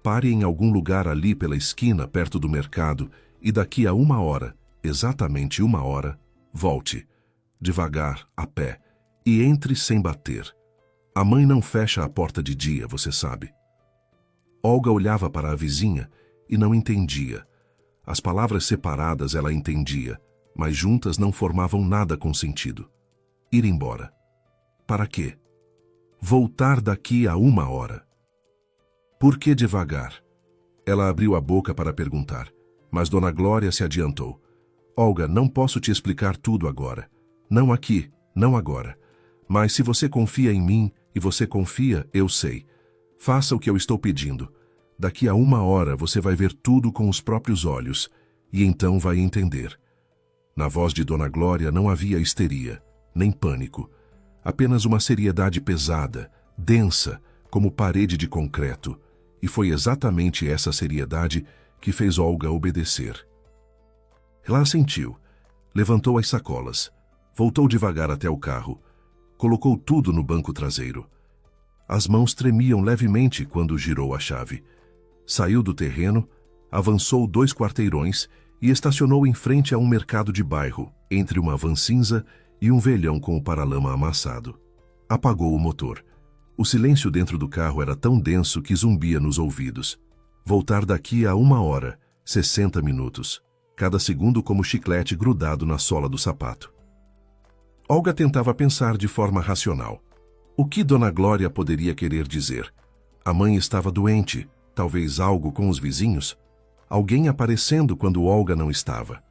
S1: Pare em algum lugar ali pela esquina, perto do mercado, e daqui a 1 hora, exatamente 1 hora, volte. Devagar, a pé, e entre sem bater. A mãe não fecha a porta de dia, você sabe." Olga olhava para a vizinha e não entendia. As palavras separadas ela entendia, mas juntas não formavam nada com sentido. Ir embora. Para quê? Voltar daqui a 1 hora. Por que devagar? Ela abriu a boca para perguntar, mas Dona Glória se adiantou. "Olga, não posso te explicar tudo agora. Não aqui, não agora. Mas se você confia em mim, e você confia, eu sei. Faça o que eu estou pedindo. Daqui a 1 hora você vai ver tudo com os próprios olhos, e então vai entender." Na voz de Dona Glória não havia histeria, nem pânico. Apenas uma seriedade pesada, densa, como parede de concreto. E foi exatamente essa seriedade que fez Olga obedecer. Ela assentiu, levantou as sacolas, voltou devagar até o carro, colocou tudo no banco traseiro. As mãos tremiam levemente quando girou a chave. Saiu do terreno, avançou 2 quarteirões e estacionou em frente a um mercado de bairro, entre uma van cinza e um velhão com o paralama amassado. Apagou o motor. O silêncio dentro do carro era tão denso que zumbia nos ouvidos. Voltar daqui a 1 hora, 60 minutos, cada segundo como chiclete grudado na sola do sapato. Olga tentava pensar de forma racional. O que Dona Glória poderia querer dizer? A mãe estava doente, talvez algo com os vizinhos? Alguém aparecendo quando Olga não estava?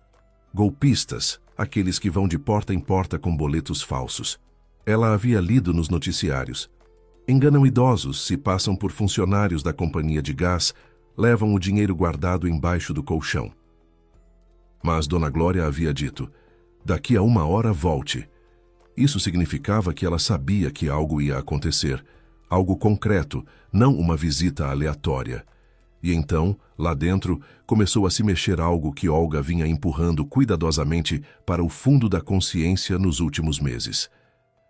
S1: Golpistas, aqueles que vão de porta em porta com boletos falsos. Ela havia lido nos noticiários. Enganam idosos, se passam por funcionários da companhia de gás, levam o dinheiro guardado embaixo do colchão. Mas Dona Glória havia dito, daqui a 1 hora volte. Isso significava que ela sabia que algo ia acontecer, algo concreto, não uma visita aleatória. E então, lá dentro, começou a se mexer algo que Olga vinha empurrando cuidadosamente para o fundo da consciência nos últimos meses.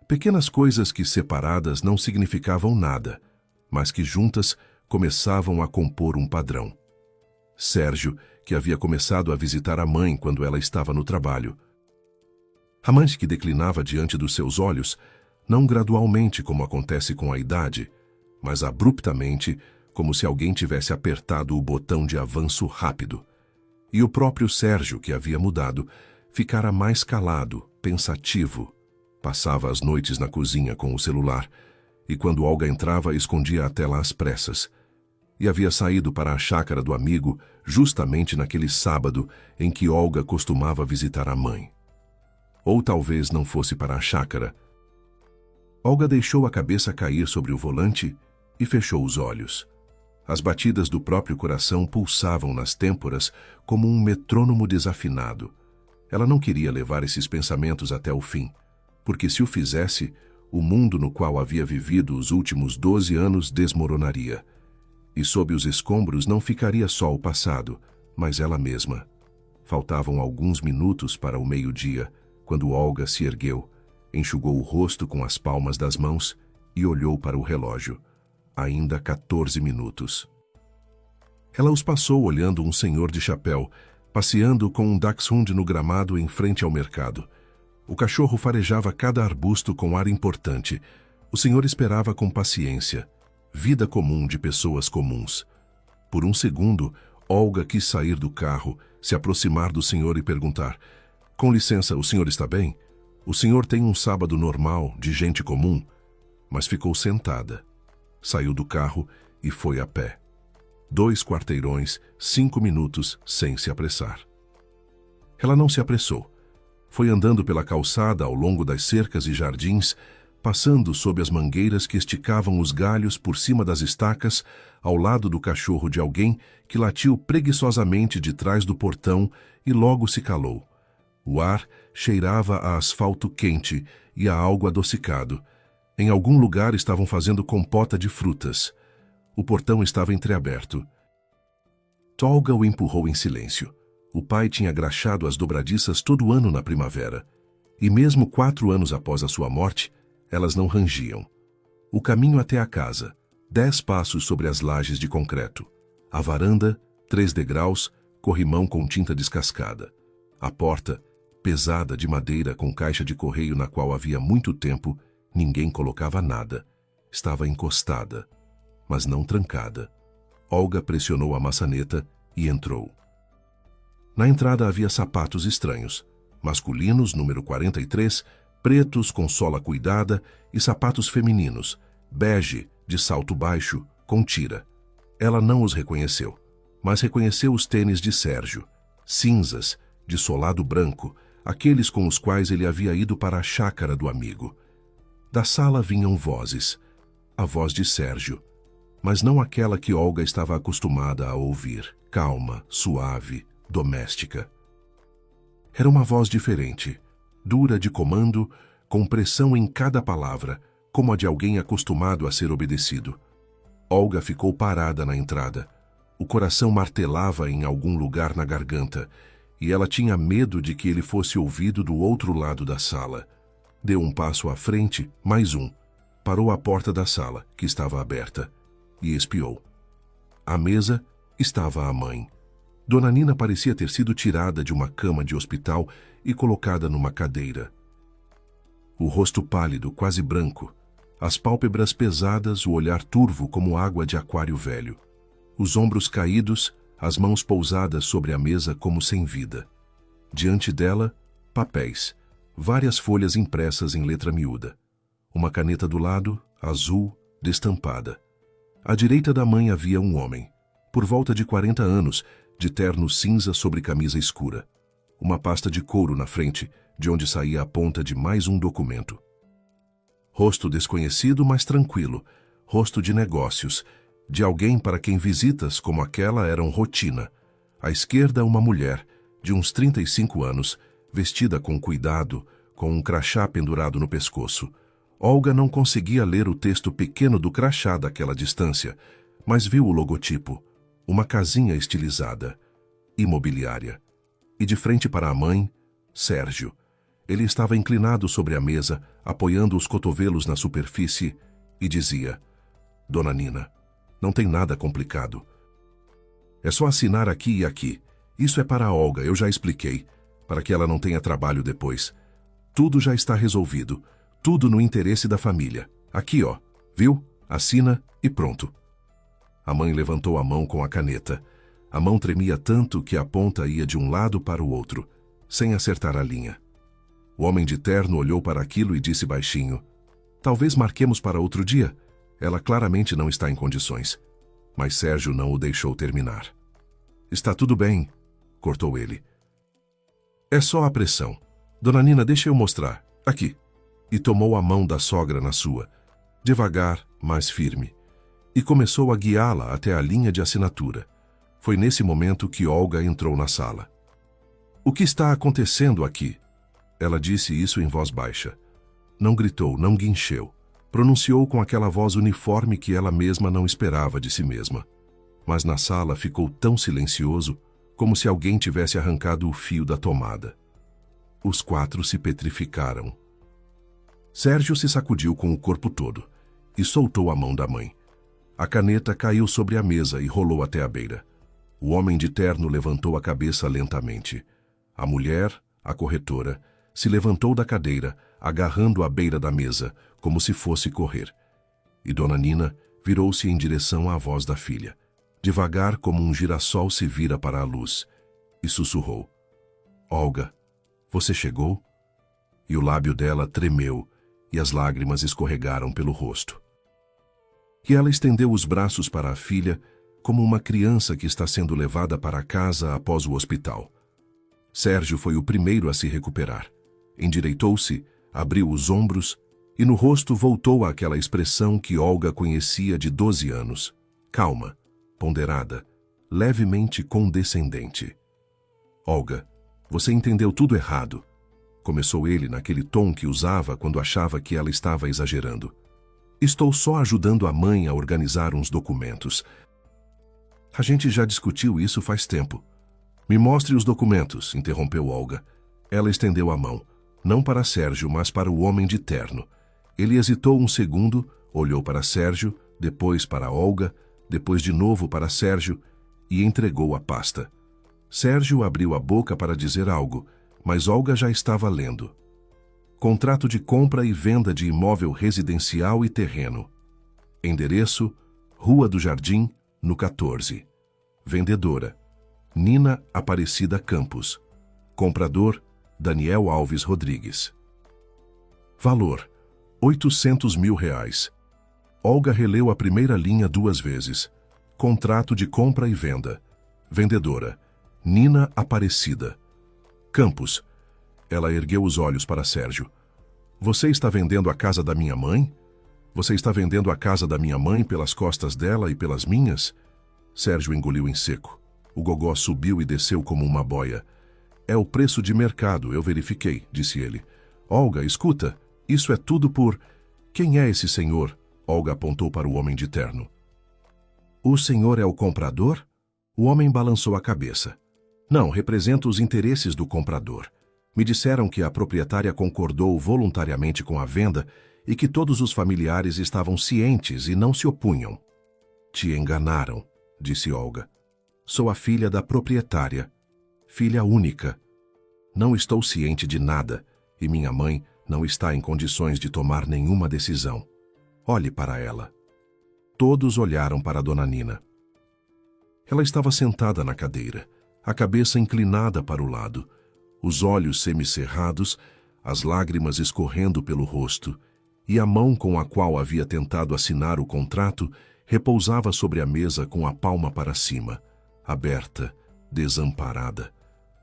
S1: Pequenas coisas que separadas não significavam nada, mas que juntas começavam a compor um padrão. Sérgio, que havia começado a visitar a mãe quando ela estava no trabalho. Amante que declinava diante dos seus olhos, não gradualmente como acontece com a idade, mas abruptamente, como se alguém tivesse apertado o botão de avanço rápido. E o próprio Sérgio, que havia mudado, ficara mais calado, pensativo. Passava as noites na cozinha com o celular, e quando Olga entrava, escondia a tela às pressas. E havia saído para a chácara do amigo justamente naquele sábado em que Olga costumava visitar a mãe. Ou talvez não fosse para a chácara. Olga deixou a cabeça cair sobre o volante e fechou os olhos. As batidas do próprio coração pulsavam nas têmporas como um metrônomo desafinado. Ela não queria levar esses pensamentos até o fim, porque se o fizesse, o mundo no qual havia vivido os últimos 12 anos desmoronaria. E sob os escombros não ficaria só o passado, mas ela mesma. Faltavam alguns minutos para o meio-dia, quando Olga se ergueu, enxugou o rosto com as palmas das mãos e olhou para o relógio. Ainda 14 minutos. Ela os passou olhando um senhor de chapéu, passeando com um dachshund no gramado em frente ao mercado. O cachorro farejava cada arbusto com ar importante. O senhor esperava com paciência. Vida comum de pessoas comuns. Por um segundo, Olga quis sair do carro, se aproximar do senhor e perguntar: "Com licença, o senhor está bem? O senhor tem um sábado normal, de gente comum?" Mas ficou sentada. Saiu do carro e foi a pé. 2 quarteirões, 5 minutos, sem se apressar. Ela não se apressou. Foi andando pela calçada ao longo das cercas e jardins, passando sob as mangueiras que esticavam os galhos por cima das estacas, ao lado do cachorro de alguém que latiu preguiçosamente de trás do portão e logo se calou. O ar cheirava a asfalto quente e a algo adocicado. Em algum lugar estavam fazendo compota de frutas. O portão estava entreaberto. Olga o empurrou em silêncio. O pai tinha graxado as dobradiças todo ano na primavera. E mesmo 4 anos após a sua morte, elas não rangiam. O caminho até a casa, 10 passos sobre as lajes de concreto. A varanda, 3 degraus, corrimão com tinta descascada. A porta, pesada de madeira com caixa de correio na qual havia muito tempo, ninguém colocava nada. Estava encostada, mas não trancada. Olga pressionou a maçaneta e entrou. Na entrada havia sapatos estranhos. Masculinos, número 43, pretos com sola cuidada, e sapatos femininos, bege, de salto baixo, com tira. Ela não os reconheceu, mas reconheceu os tênis de Sérgio, cinzas, de solado branco, aqueles com os quais ele havia ido para a chácara do amigo. Da sala vinham vozes. A voz de Sérgio, mas não aquela que Olga estava acostumada a ouvir, calma, suave, doméstica. Era uma voz diferente, dura de comando, com pressão em cada palavra, como a de alguém acostumado a ser obedecido. Olga ficou parada na entrada. O coração martelava em algum lugar na garganta, e ela tinha medo de que ele fosse ouvido do outro lado da sala. Deu um passo à frente, mais um. Parou à porta da sala, que estava aberta, e espiou. À mesa estava a mãe. Dona Nina parecia ter sido tirada de uma cama de hospital e colocada numa cadeira. O rosto pálido, quase branco, as pálpebras pesadas, o olhar turvo como água de aquário velho. Os ombros caídos, as mãos pousadas sobre a mesa como sem vida. Diante dela, papéis, várias folhas impressas em letra miúda. Uma caneta do lado, azul, destampada. À direita da mãe havia um homem, por volta de 40 anos, de terno cinza sobre camisa escura. Uma pasta de couro na frente, de onde saía a ponta de mais um documento. Rosto desconhecido, mas tranquilo. Rosto de negócios, de alguém para quem visitas como aquela eram rotina. À esquerda, uma mulher, de uns 35 anos, vestida com cuidado, com um crachá pendurado no pescoço. Olga não conseguia ler o texto pequeno do crachá daquela distância, mas viu o logotipo, uma casinha estilizada, imobiliária. E de frente para a mãe, Sérgio. Ele estava inclinado sobre a mesa, apoiando os cotovelos na superfície, e dizia: "Dona Nina, não tem nada complicado. É só assinar aqui e aqui. Isso é para a Olga, eu já expliquei, para que ela não tenha trabalho depois. Tudo já está resolvido, tudo no interesse da família. Aqui, ó, viu? Assina e pronto." A mãe levantou a mão com a caneta. A mão tremia tanto que a ponta ia de um lado para o outro, sem acertar a linha. O homem de terno olhou para aquilo e disse baixinho: "Talvez marquemos para outro dia. Ela claramente não está em condições." Mas Sérgio não o deixou terminar. "Está tudo bem", cortou ele. "É só a pressão. Dona Nina, deixa eu mostrar. Aqui. E tomou a mão da sogra na sua, devagar, mas firme, e começou a guiá-la até a linha de assinatura. Foi nesse momento que Olga entrou na sala. O que está acontecendo aqui? Ela disse isso em voz baixa. Não gritou, não guincheu. Pronunciou com aquela voz uniforme que ela mesma não esperava de si mesma. Mas na sala ficou tão silencioso como se alguém tivesse arrancado o fio da tomada. Os quatro se petrificaram. Sérgio se sacudiu com o corpo todo e soltou a mão da mãe. A caneta caiu sobre a mesa e rolou até a beira. O homem de terno levantou a cabeça lentamente. A mulher, a corretora, se levantou da cadeira, agarrando a beira da mesa, como se fosse correr. E Dona Nina virou-se em direção à voz da filha, devagar como um girassol se vira para a luz, e sussurrou. Olga, você chegou? E o lábio dela tremeu, e as lágrimas escorregaram pelo rosto. E ela estendeu os braços para a filha, como uma criança que está sendo levada para casa após o hospital. Sérgio foi o primeiro a se recuperar. Endireitou-se, abriu os ombros, e no rosto voltou àquela expressão que Olga conhecia de 12 anos. Calma, ponderada, levemente condescendente. Olga, você entendeu tudo errado, começou ele naquele tom que usava quando achava que ela estava exagerando. Estou só ajudando a mãe a organizar uns documentos. A gente já discutiu isso faz tempo. Me mostre os documentos, interrompeu Olga. Ela estendeu a mão, não para Sérgio, mas para o homem de terno. Ele hesitou um segundo, olhou para Sérgio, depois para Olga, depois de novo para Sérgio e entregou a pasta. Sérgio abriu a boca para dizer algo, mas Olga já estava lendo. Contrato de compra e venda de imóvel residencial e terreno. Endereço, Rua do Jardim, no 14. Vendedora, Nina Aparecida Campos. Comprador, Daniel Alves Rodrigues. Valor, R$800 mil. Olga releu a primeira linha 2 vezes. Contrato de compra e venda. Vendedora, Nina Aparecida. Campos. Ela ergueu os olhos para Sérgio. Você está vendendo a casa da minha mãe? Você está vendendo a casa da minha mãe pelas costas dela e pelas minhas? Sérgio engoliu em seco. O gogó subiu e desceu como uma boia. É o preço de mercado, eu verifiquei, disse ele. Olga, escuta, isso é tudo por... Quem é esse senhor? Olga apontou para o homem de terno. O senhor é o comprador? O homem balançou a cabeça. Não, represento os interesses do comprador. Me disseram que a proprietária concordou voluntariamente com a venda e que todos os familiares estavam cientes e não se opunham. Te enganaram, disse Olga. Sou a filha da proprietária. Filha única. Não estou ciente de nada e minha mãe não está em condições de tomar nenhuma decisão. Olhe para ela. Todos olharam para Dona Nina. Ela estava sentada na cadeira, a cabeça inclinada para o lado, os olhos semicerrados, as lágrimas escorrendo pelo rosto, e a mão com a qual havia tentado assinar o contrato repousava sobre a mesa com a palma para cima, aberta, desamparada.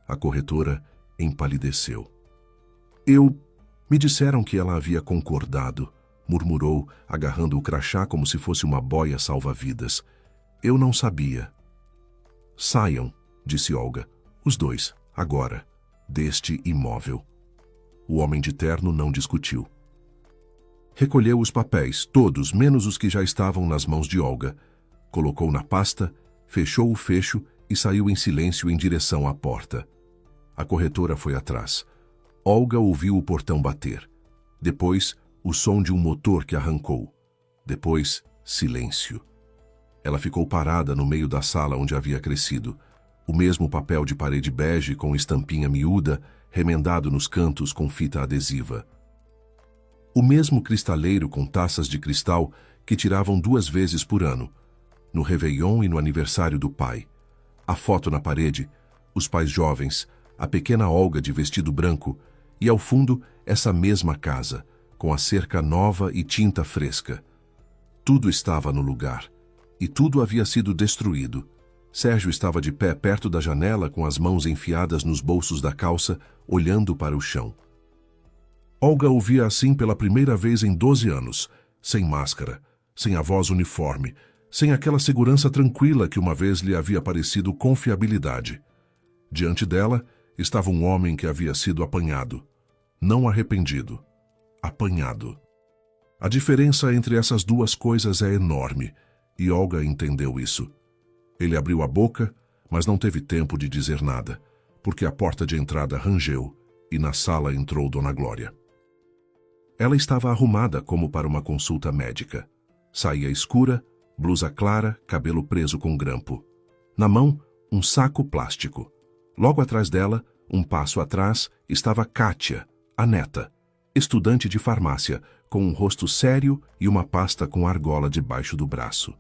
S1: A corretora empalideceu. Me disseram que ela havia concordado, murmurou, agarrando o crachá como se fosse uma boia salva-vidas. Eu não sabia. Saiam, disse Olga, os dois, agora, deste imóvel. O homem de terno não discutiu. Recolheu os papéis, todos, menos os que já estavam nas mãos de Olga. Colocou na pasta, fechou o fecho e saiu em silêncio em direção à porta. A corretora foi atrás. Olga ouviu o portão bater. Depois, o som de um motor que arrancou. Depois, silêncio. Ela ficou parada no meio da sala onde havia crescido. O mesmo papel de parede bege com estampinha miúda, remendado nos cantos com fita adesiva. O mesmo cristaleiro com taças de cristal que tiravam 2 vezes por ano, no Réveillon e no aniversário do pai. A foto na parede, os pais jovens, a pequena Olga de vestido branco e, ao fundo, essa mesma casa, com a cerca nova e tinta fresca. Tudo estava no lugar, e tudo havia sido destruído. Sérgio estava de pé perto da janela com as mãos enfiadas nos bolsos da calça, olhando para o chão. Olga o via assim pela primeira vez em 12 anos, sem máscara, sem a voz uniforme, sem aquela segurança tranquila que uma vez lhe havia parecido confiabilidade. Diante dela estava um homem que havia sido apanhado, não arrependido, apanhado. A diferença entre essas duas coisas é enorme, e Olga entendeu isso. Ele abriu a boca, mas não teve tempo de dizer nada, porque a porta de entrada rangeu e na sala entrou Dona Glória. Ela estava arrumada como para uma consulta médica. Saia escura, blusa clara, cabelo preso com grampo. Na mão, um saco plástico. Logo atrás dela, um passo atrás, estava Kátia, a neta, estudante de farmácia, com um rosto sério e uma pasta com argola debaixo do braço.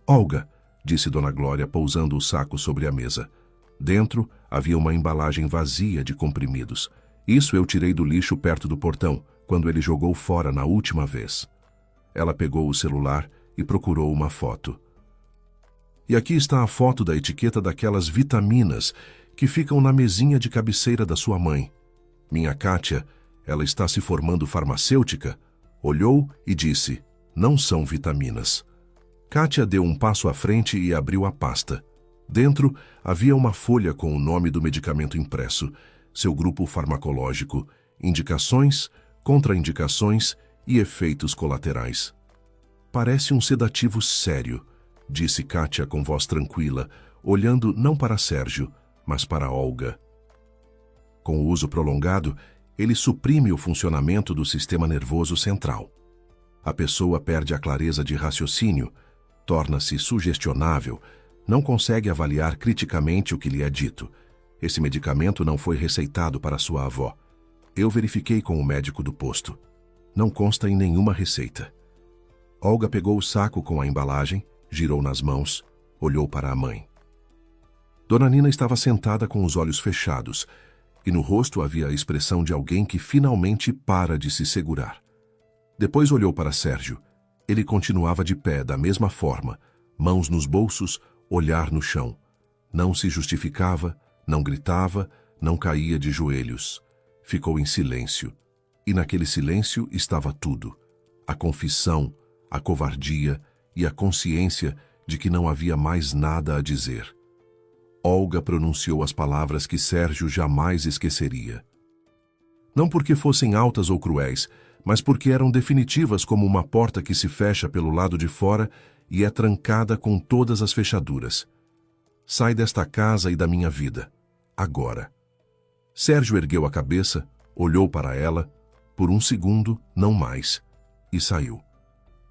S1: Olga, disse Dona Glória, pousando o saco sobre a mesa. Dentro havia uma embalagem vazia de comprimidos. Isso eu tirei do lixo perto do portão, quando ele jogou fora na última vez. Ela pegou o celular e procurou uma foto. E aqui está a foto da etiqueta daquelas vitaminas que ficam na mesinha de cabeceira da sua mãe. Minha Kátia, ela está se formando farmacêutica, olhou e disse, não são vitaminas. Kátia deu um passo à frente e abriu a pasta. Dentro havia uma folha com o nome do medicamento impresso, seu grupo farmacológico, indicações, contraindicações e efeitos colaterais. Parece um sedativo sério, disse Kátia com voz tranquila, olhando não para Sérgio, mas para Olga. Com o uso prolongado, ele suprime o funcionamento do sistema nervoso central. A pessoa perde a clareza de raciocínio, torna-se sugestionável, não consegue avaliar criticamente o que lhe é dito. Esse medicamento não foi receitado para sua avó. Eu verifiquei com o médico do posto. Não consta em nenhuma receita. Olga pegou o saco com a embalagem, girou nas mãos, olhou para a mãe. Dona Nina estava sentada com os olhos fechados, e no rosto havia a expressão de alguém que finalmente para de se segurar. Depois olhou para Sérgio. Ele continuava de pé, da mesma forma, mãos nos bolsos, olhar no chão. Não se justificava, não gritava, não caía de joelhos. Ficou em silêncio. E naquele silêncio estava tudo. A confissão, a covardia e a consciência de que não havia mais nada a dizer. Olga pronunciou as palavras que Sérgio jamais esqueceria. Não porque fossem altas ou cruéis, mas porque eram definitivas como uma porta que se fecha pelo lado de fora e é trancada com todas as fechaduras. Sai desta casa e da minha vida. Agora. Sérgio ergueu a cabeça, olhou para ela, por um segundo, não mais, e saiu.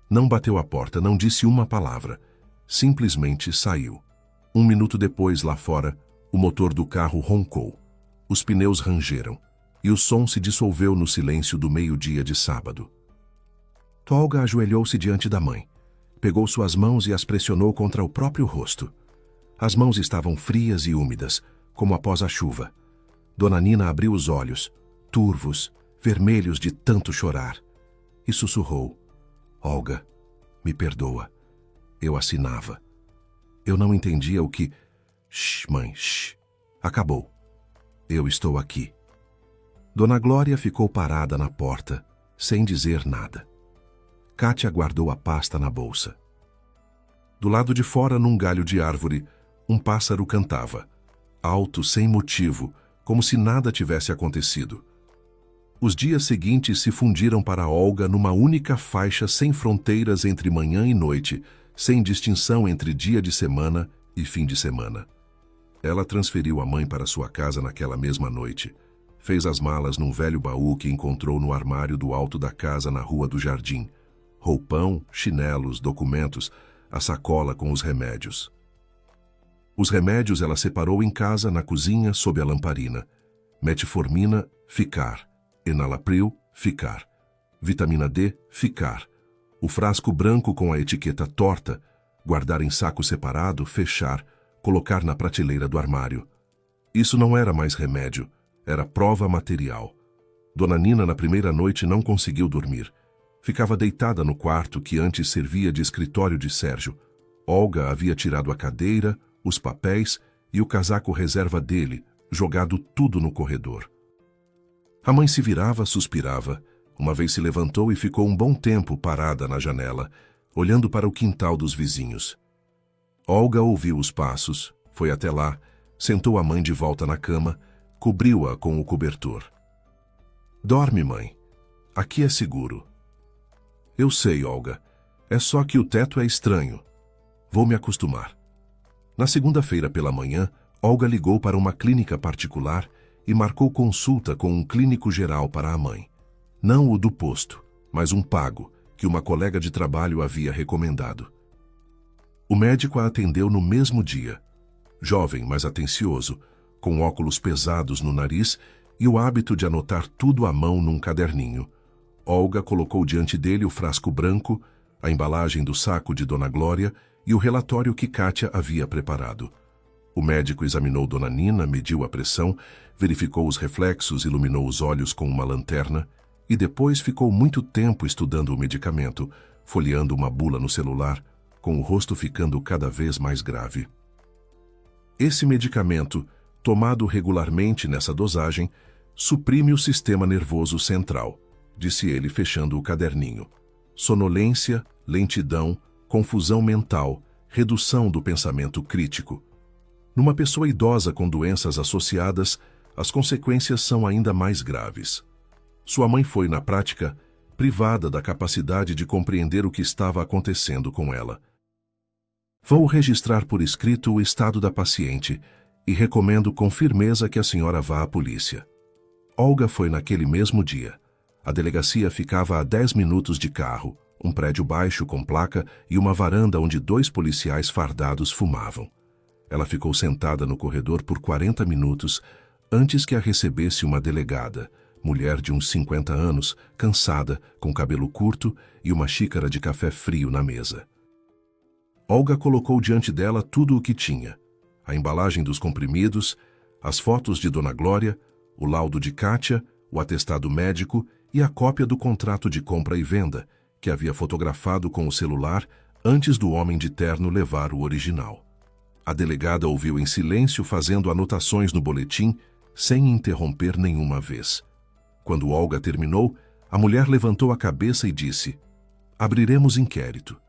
S1: Não bateu a porta, não disse uma palavra. Simplesmente saiu. 1 minuto depois, lá fora, o motor do carro roncou. Os pneus rangeram, e o som se dissolveu no silêncio do meio-dia de sábado. Olga ajoelhou-se diante da mãe. Pegou suas mãos e as pressionou contra o próprio rosto. As mãos estavam frias e úmidas, como após a chuva. Dona Nina abriu os olhos, turvos, vermelhos de tanto chorar, e sussurrou. Olga, me perdoa. Eu assinava. Eu não entendia o que... Shh, mãe, shh. Acabou. Eu estou aqui. Dona Glória ficou parada na porta, sem dizer nada. Kátia guardou a pasta na bolsa. Do lado de fora, num galho de árvore, um pássaro cantava, alto, sem motivo, como se nada tivesse acontecido. Os dias seguintes se fundiram para Olga numa única faixa sem fronteiras entre manhã e noite, sem distinção entre dia de semana e fim de semana. Ela transferiu a mãe para sua casa naquela mesma noite. Fez as malas num velho baú que encontrou no armário do alto da casa na Rua do Jardim. Roupão, chinelos, documentos, a sacola com os remédios. Os remédios ela separou em casa, na cozinha, sob a lamparina. Metformina, ficar. Enalapril, ficar. Vitamina D, ficar. O frasco branco com a etiqueta torta, guardar em saco separado, fechar, colocar na prateleira do armário. Isso não era mais remédio, era prova material. Dona Nina, na primeira noite, não conseguiu dormir. Ficava deitada no quarto que antes servia de escritório de Sérgio. Olga havia tirado a cadeira, os papéis e o casaco reserva dele, jogado tudo no corredor. A mãe se virava, suspirava. Uma vez se levantou e ficou um bom tempo parada na janela, olhando para o quintal dos vizinhos. Olga ouviu os passos, foi até lá, sentou a mãe de volta na cama, cobriu-a com o cobertor. Dorme, mãe. Aqui é seguro. Eu sei, Olga. É só que o teto é estranho. Vou me acostumar. Na segunda-feira pela manhã, Olga ligou para uma clínica particular e marcou consulta com um clínico geral para a mãe. Não o do posto, mas um pago, que uma colega de trabalho havia recomendado. O médico a atendeu no mesmo dia. Jovem, mas atencioso, com óculos pesados no nariz e o hábito de anotar tudo à mão num caderninho. Olga colocou diante dele o frasco branco, a embalagem do saco de Dona Glória e o relatório que Kátia havia preparado. O médico examinou Dona Nina, mediu a pressão, verificou os reflexos, iluminou os olhos com uma lanterna e depois ficou muito tempo estudando o medicamento, folheando uma bula no celular, com o rosto ficando cada vez mais grave. Esse medicamento, tomado regularmente nessa dosagem, suprime o sistema nervoso central, disse ele fechando o caderninho. Sonolência, lentidão, confusão mental, redução do pensamento crítico. Numa pessoa idosa com doenças associadas, as consequências são ainda mais graves. Sua mãe foi, na prática, privada da capacidade de compreender o que estava acontecendo com ela. Vou registrar por escrito o estado da paciente e recomendo com firmeza que a senhora vá à polícia. Olga foi naquele mesmo dia. A delegacia ficava a 10 minutos de carro, um prédio baixo com placa e uma varanda onde 2 policiais fardados fumavam. Ela ficou sentada no corredor por 40 minutos antes que a recebesse uma delegada, mulher de uns 50 anos, cansada, com cabelo curto e uma xícara de café frio na mesa. Olga colocou diante dela tudo o que tinha: a embalagem dos comprimidos, as fotos de Dona Glória, o laudo de Kátia, o atestado médico e a cópia do contrato de compra e venda, que havia fotografado com o celular antes do homem de terno levar o original. A delegada ouviu em silêncio, fazendo anotações no boletim, sem interromper nenhuma vez. Quando Olga terminou, a mulher levantou a cabeça e disse: abriremos inquérito.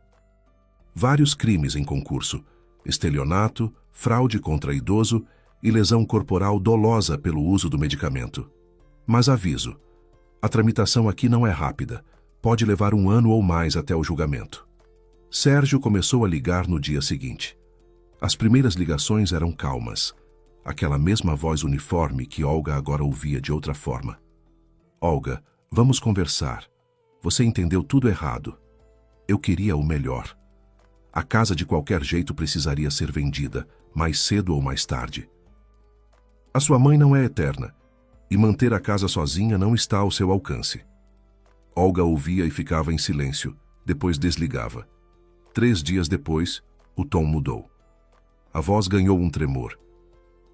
S1: Vários crimes em concurso: estelionato, fraude contra idoso e lesão corporal dolosa pelo uso do medicamento. Mas aviso, a tramitação aqui não é rápida, pode levar 1 ano ou mais até o julgamento. Sérgio começou a ligar no dia seguinte. As primeiras ligações eram calmas, aquela mesma voz uniforme que Olga agora ouvia de outra forma. Olga, vamos conversar. Você entendeu tudo errado. Eu queria o melhor. A casa de qualquer jeito precisaria ser vendida, mais cedo ou mais tarde. A sua mãe não é eterna, e manter a casa sozinha não está ao seu alcance. Olga ouvia e ficava em silêncio, depois desligava. 3 dias depois, o tom mudou. A voz ganhou um tremor.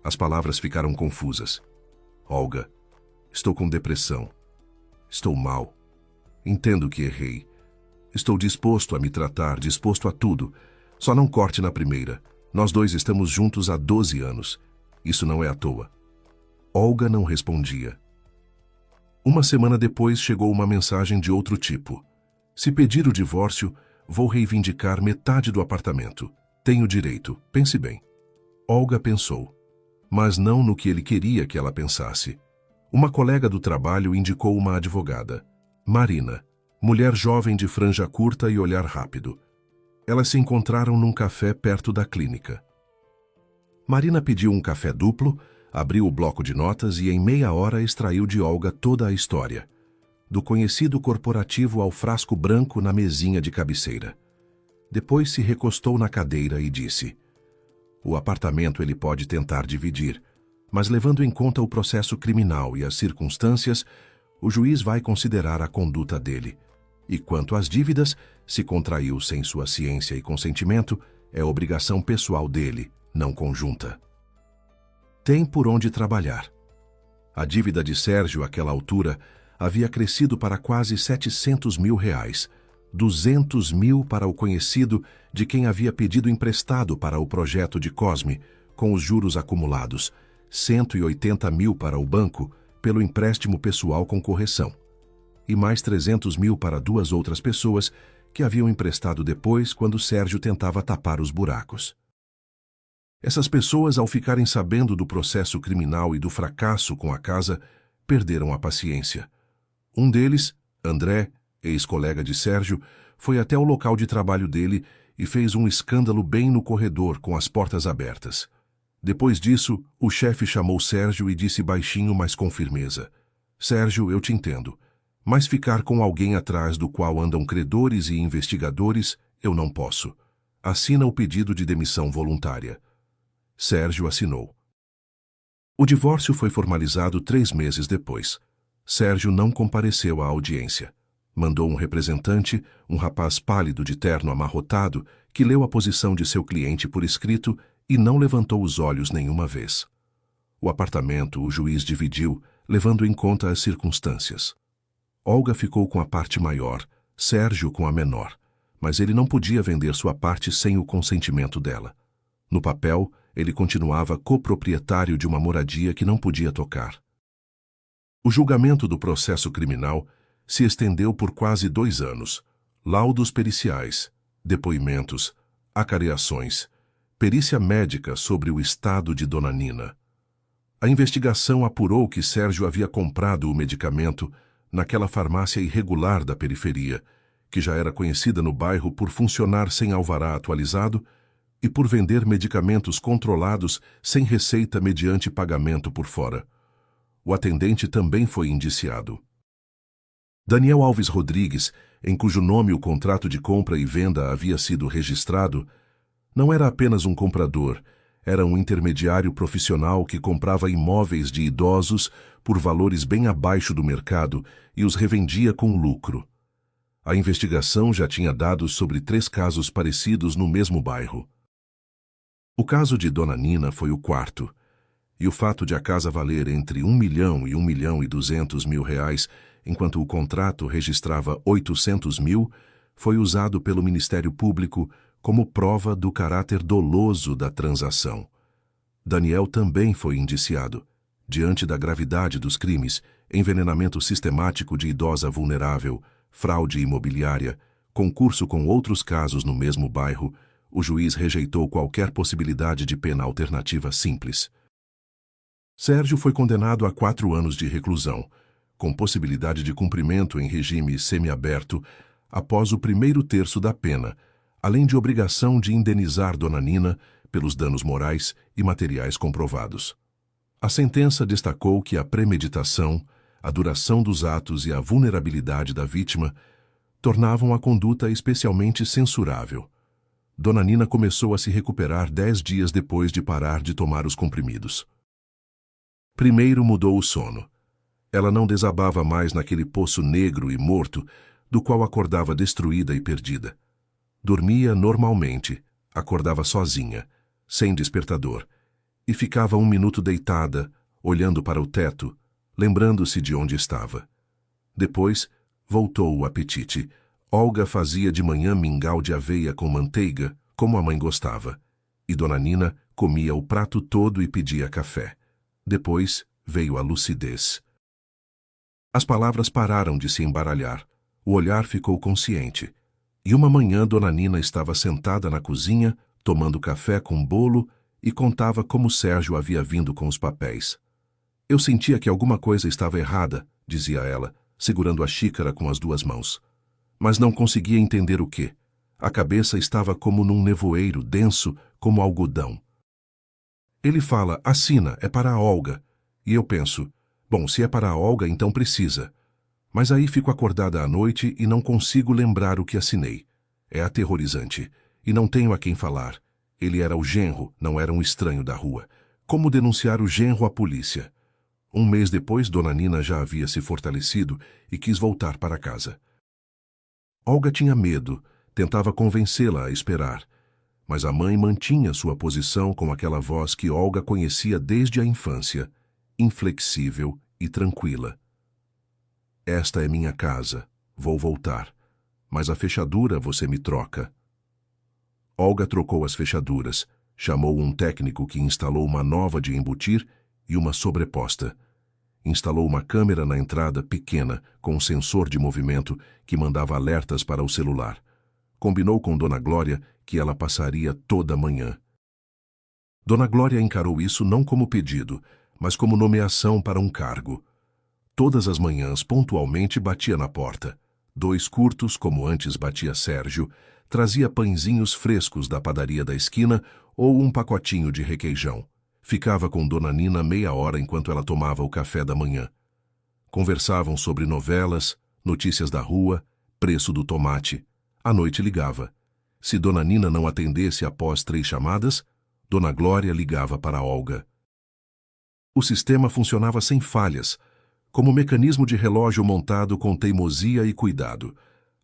S1: As palavras ficaram confusas. Olga, estou com depressão. Estou mal. Entendo que errei. Estou disposto a me tratar, disposto a tudo. Só não corte na primeira. Nós 2 estamos juntos há 12 anos. Isso não é à toa. Olga não respondia. Uma semana depois chegou uma mensagem de outro tipo. Se pedir o divórcio, vou reivindicar metade do apartamento. Tenho direito, pense bem. Olga pensou, mas não no que ele queria que ela pensasse. Uma colega do trabalho indicou uma advogada, Marina, mulher jovem de franja curta e olhar rápido. Elas se encontraram num café perto da clínica. Marina pediu um café duplo, abriu o bloco de notas e em meia hora extraiu de Olga toda a história, do conhecido corporativo ao frasco branco na mesinha de cabeceira. Depois se recostou na cadeira e disse: o apartamento ele pode tentar dividir, mas levando em conta o processo criminal e as circunstâncias, o juiz vai considerar a conduta dele. E quanto às dívidas, se contraiu sem sua ciência e consentimento, é obrigação pessoal dele, não conjunta. Tem por onde trabalhar. A dívida de Sérgio àquela altura havia crescido para quase 700 mil reais, 200 mil para o conhecido de quem havia pedido emprestado para o projeto de Cosme, com os juros acumulados, 180 mil para o banco, pelo empréstimo pessoal com correção, e mais 300 mil para 2 outras pessoas que haviam emprestado depois quando Sérgio tentava tapar os buracos. Essas pessoas, ao ficarem sabendo do processo criminal e do fracasso com a casa, perderam a paciência. Um deles, André, ex-colega de Sérgio, foi até o local de trabalho dele e fez um escândalo bem no corredor com as portas abertas. Depois disso, o chefe chamou Sérgio e disse baixinho, mas com firmeza: "Sérgio, eu te entendo, mas ficar com alguém atrás do qual andam credores e investigadores, eu não posso. Assina o pedido de demissão voluntária." Sérgio assinou. O divórcio foi formalizado 3 meses depois. Sérgio não compareceu à audiência. Mandou um representante, um rapaz pálido de terno amarrotado, que leu a posição de seu cliente por escrito e não levantou os olhos nenhuma vez. O apartamento o juiz dividiu, levando em conta as circunstâncias. Olga ficou com a parte maior, Sérgio com a menor, mas ele não podia vender sua parte sem o consentimento dela. No papel, ele continuava coproprietário de uma moradia que não podia tocar. O julgamento do processo criminal se estendeu por quase 2 anos. Laudos periciais, depoimentos, acareações, perícia médica sobre o estado de Dona Nina. A investigação apurou que Sérgio havia comprado o medicamento naquela farmácia irregular da periferia, que já era conhecida no bairro por funcionar sem alvará atualizado e por vender medicamentos controlados sem receita mediante pagamento por fora. O atendente também foi indiciado. Daniel Alves Rodrigues, em cujo nome o contrato de compra e venda havia sido registrado, não era apenas um comprador, era um intermediário profissional que comprava imóveis de idosos por valores bem abaixo do mercado e os revendia com lucro. A investigação já tinha dados sobre 3 casos parecidos no mesmo bairro. O caso de Dona Nina foi o 4º, e o fato de a casa valer entre 1 milhão e 1.200.000 reais, enquanto o contrato registrava 800 mil, foi usado pelo Ministério Público como prova do caráter doloso da transação. Daniel também foi indiciado. Diante da gravidade dos crimes, envenenamento sistemático de idosa vulnerável, fraude imobiliária, concurso com outros casos no mesmo bairro, o juiz rejeitou qualquer possibilidade de pena alternativa simples. Sérgio foi condenado a 4 anos de reclusão, com possibilidade de cumprimento em regime semiaberto após o 1º terço da pena, além de obrigação de indenizar Dona Nina pelos danos morais e materiais comprovados. A sentença destacou que a premeditação, a duração dos atos e a vulnerabilidade da vítima tornavam a conduta especialmente censurável. Dona Nina começou a se recuperar 10 dias depois de parar de tomar os comprimidos. Primeiro mudou o sono. Ela não desabava mais naquele poço negro e morto, do qual acordava destruída e perdida. Dormia normalmente, acordava sozinha, sem despertador, e ficava 1 minuto deitada, olhando para o teto, lembrando-se de onde estava. Depois, voltou o apetite. Olga fazia de manhã mingau de aveia com manteiga, como a mãe gostava, e Dona Nina comia o prato todo e pedia café. Depois veio a lucidez. As palavras pararam de se embaralhar, o olhar ficou consciente, e uma manhã Dona Nina estava sentada na cozinha, tomando café com bolo e contava como Sérgio havia vindo com os papéis. "Eu sentia que alguma coisa estava errada", dizia ela, segurando a xícara com as 2 mãos. Mas não conseguia entender o quê. A cabeça estava como num nevoeiro denso, como algodão. Ele fala: "Assina, é para a Olga." E eu penso: bom, se é para a Olga, então precisa. Mas aí fico acordada à noite e não consigo lembrar o que assinei. É aterrorizante. E não tenho a quem falar. Ele era o genro, não era um estranho da rua. Como denunciar o genro à polícia? 1 mês depois, Dona Nina já havia se fortalecido e quis voltar para casa. Olga tinha medo, tentava convencê-la a esperar, mas a mãe mantinha sua posição com aquela voz que Olga conhecia desde a infância, inflexível e tranquila. "Esta é minha casa, vou voltar, mas a fechadura você me troca." Olga trocou as fechaduras, chamou um técnico que instalou uma nova de embutir e uma sobreposta. Instalou uma câmera na entrada pequena com um sensor de movimento que mandava alertas para o celular. Combinou com Dona Glória que ela passaria toda a manhã. Dona Glória encarou isso não como pedido, mas como nomeação para um cargo. Todas as manhãs, pontualmente, batia na porta. 2 curtos, como antes batia Sérgio, trazia pãezinhos frescos da padaria da esquina ou um pacotinho de requeijão. Ficava com Dona Nina meia hora enquanto ela tomava o café da manhã. Conversavam sobre novelas, notícias da rua, preço do tomate. À noite ligava. Se Dona Nina não atendesse após 3 chamadas, Dona Glória ligava para Olga. O sistema funcionava sem falhas, como mecanismo de relógio montado com teimosia e cuidado.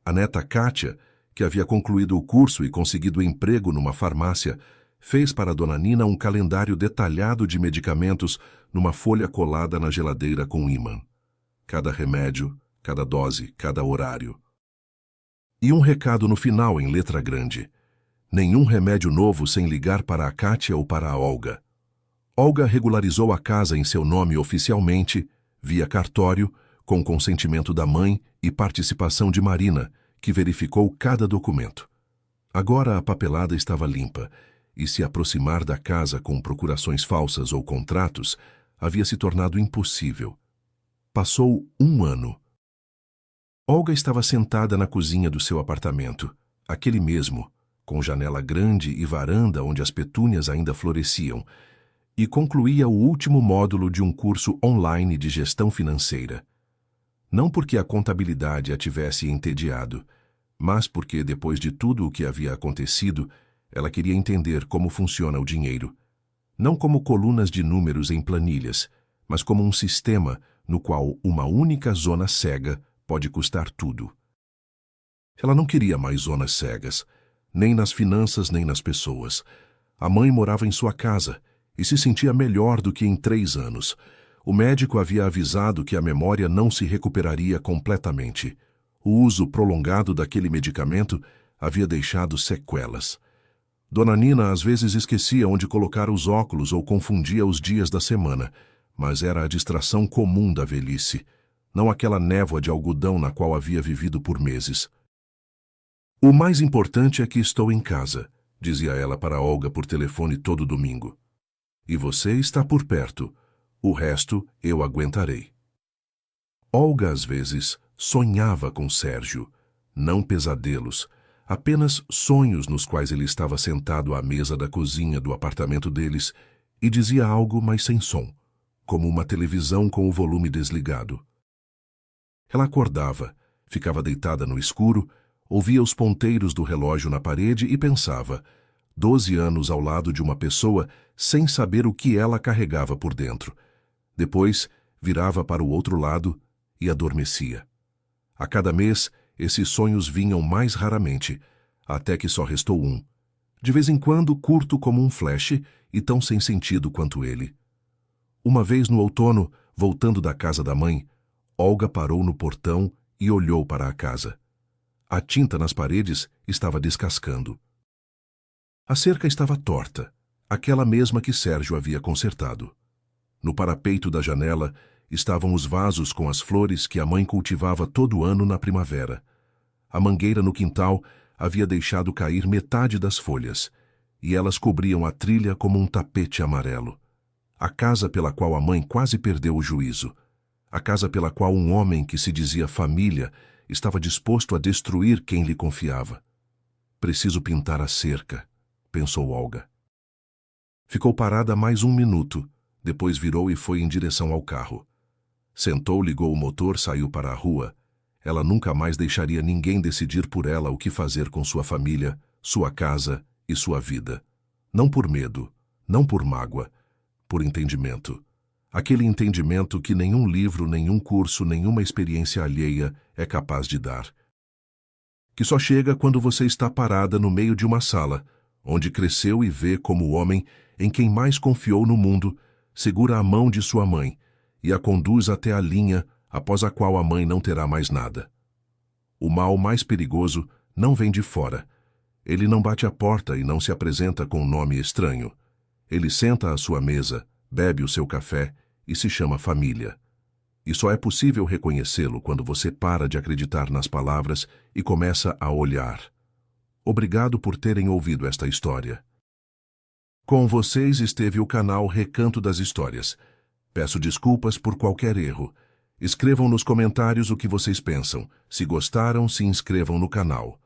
S1: A neta Kátia, que havia concluído o curso e conseguido emprego numa farmácia, fez para Dona Nina um calendário detalhado de medicamentos numa folha colada na geladeira com ímã. Cada remédio, cada dose, cada horário. E um recado no final em letra grande. Nenhum remédio novo sem ligar para a Kátia ou para a Olga. Olga regularizou a casa em seu nome oficialmente, via cartório, com consentimento da mãe e participação de Marina, que verificou cada documento. Agora a papelada estava limpa, e se aproximar da casa com procurações falsas ou contratos havia se tornado impossível. Passou 1 ano. Olga estava sentada na cozinha do seu apartamento, aquele mesmo, com janela grande e varanda onde as petúnias ainda floresciam, e concluía o último módulo de um curso online de gestão financeira. Não porque a contabilidade a tivesse entediado, mas porque, depois de tudo o que havia acontecido, ela queria entender como funciona o dinheiro. Não como colunas de números em planilhas, mas como um sistema no qual uma única zona cega pode custar tudo. Ela não queria mais zonas cegas, nem nas finanças nem nas pessoas. A mãe morava em sua casa e se sentia melhor do que em 3 anos. O médico havia avisado que a memória não se recuperaria completamente. O uso prolongado daquele medicamento havia deixado sequelas. Dona Nina às vezes esquecia onde colocar os óculos ou confundia os dias da semana, mas era a distração comum da velhice, não aquela névoa de algodão na qual havia vivido por meses. O mais importante é que estou em casa, dizia ela para Olga por telefone todo domingo. E você está por perto. O resto eu aguentarei. Olga, às vezes, sonhava com Sérgio, não pesadelos, apenas sonhos nos quais ele estava sentado à mesa da cozinha do apartamento deles e dizia algo, mas sem som, como uma televisão com o volume desligado. Ela acordava, ficava deitada no escuro, ouvia os ponteiros do relógio na parede e pensava, 12 anos ao lado de uma pessoa sem saber o que ela carregava por dentro. Depois, virava para o outro lado e adormecia. A cada mês, esses sonhos vinham mais raramente, até que só restou um. De vez em quando, curto como um flash e tão sem sentido quanto ele. Uma vez no outono, voltando da casa da mãe, Olga parou no portão e olhou para a casa. A tinta nas paredes estava descascando. A cerca estava torta, aquela mesma que Sérgio havia consertado. No parapeito da janela estavam os vasos com as flores que a mãe cultivava todo ano na primavera. A mangueira no quintal havia deixado cair metade das folhas, e elas cobriam a trilha como um tapete amarelo. A casa pela qual a mãe quase perdeu o juízo. A casa pela qual um homem que se dizia família estava disposto a destruir quem lhe confiava. Preciso pintar a cerca, pensou Olga. Ficou parada mais 1 minuto, depois virou e foi em direção ao carro. Sentou, ligou o motor, saiu para a rua. Ela nunca mais deixaria ninguém decidir por ela o que fazer com sua família, sua casa e sua vida. Não por medo, não por mágoa, por entendimento. Aquele entendimento que nenhum livro, nenhum curso, nenhuma experiência alheia é capaz de dar. Que só chega quando você está parada no meio de uma sala, onde cresceu e vê como o homem em quem mais confiou no mundo segura a mão de sua mãe e a conduz até a linha após a qual a mãe não terá mais nada. O mal mais perigoso não vem de fora. Ele não bate à porta e não se apresenta com um nome estranho. Ele senta à sua mesa, bebe o seu café e se chama família. E só é possível reconhecê-lo quando você para de acreditar nas palavras e começa a olhar. Obrigado por terem ouvido esta história. Com vocês esteve o canal Recanto das Histórias. Peço desculpas por qualquer erro. Escrevam nos comentários o que vocês pensam. Se gostaram, se inscrevam no canal.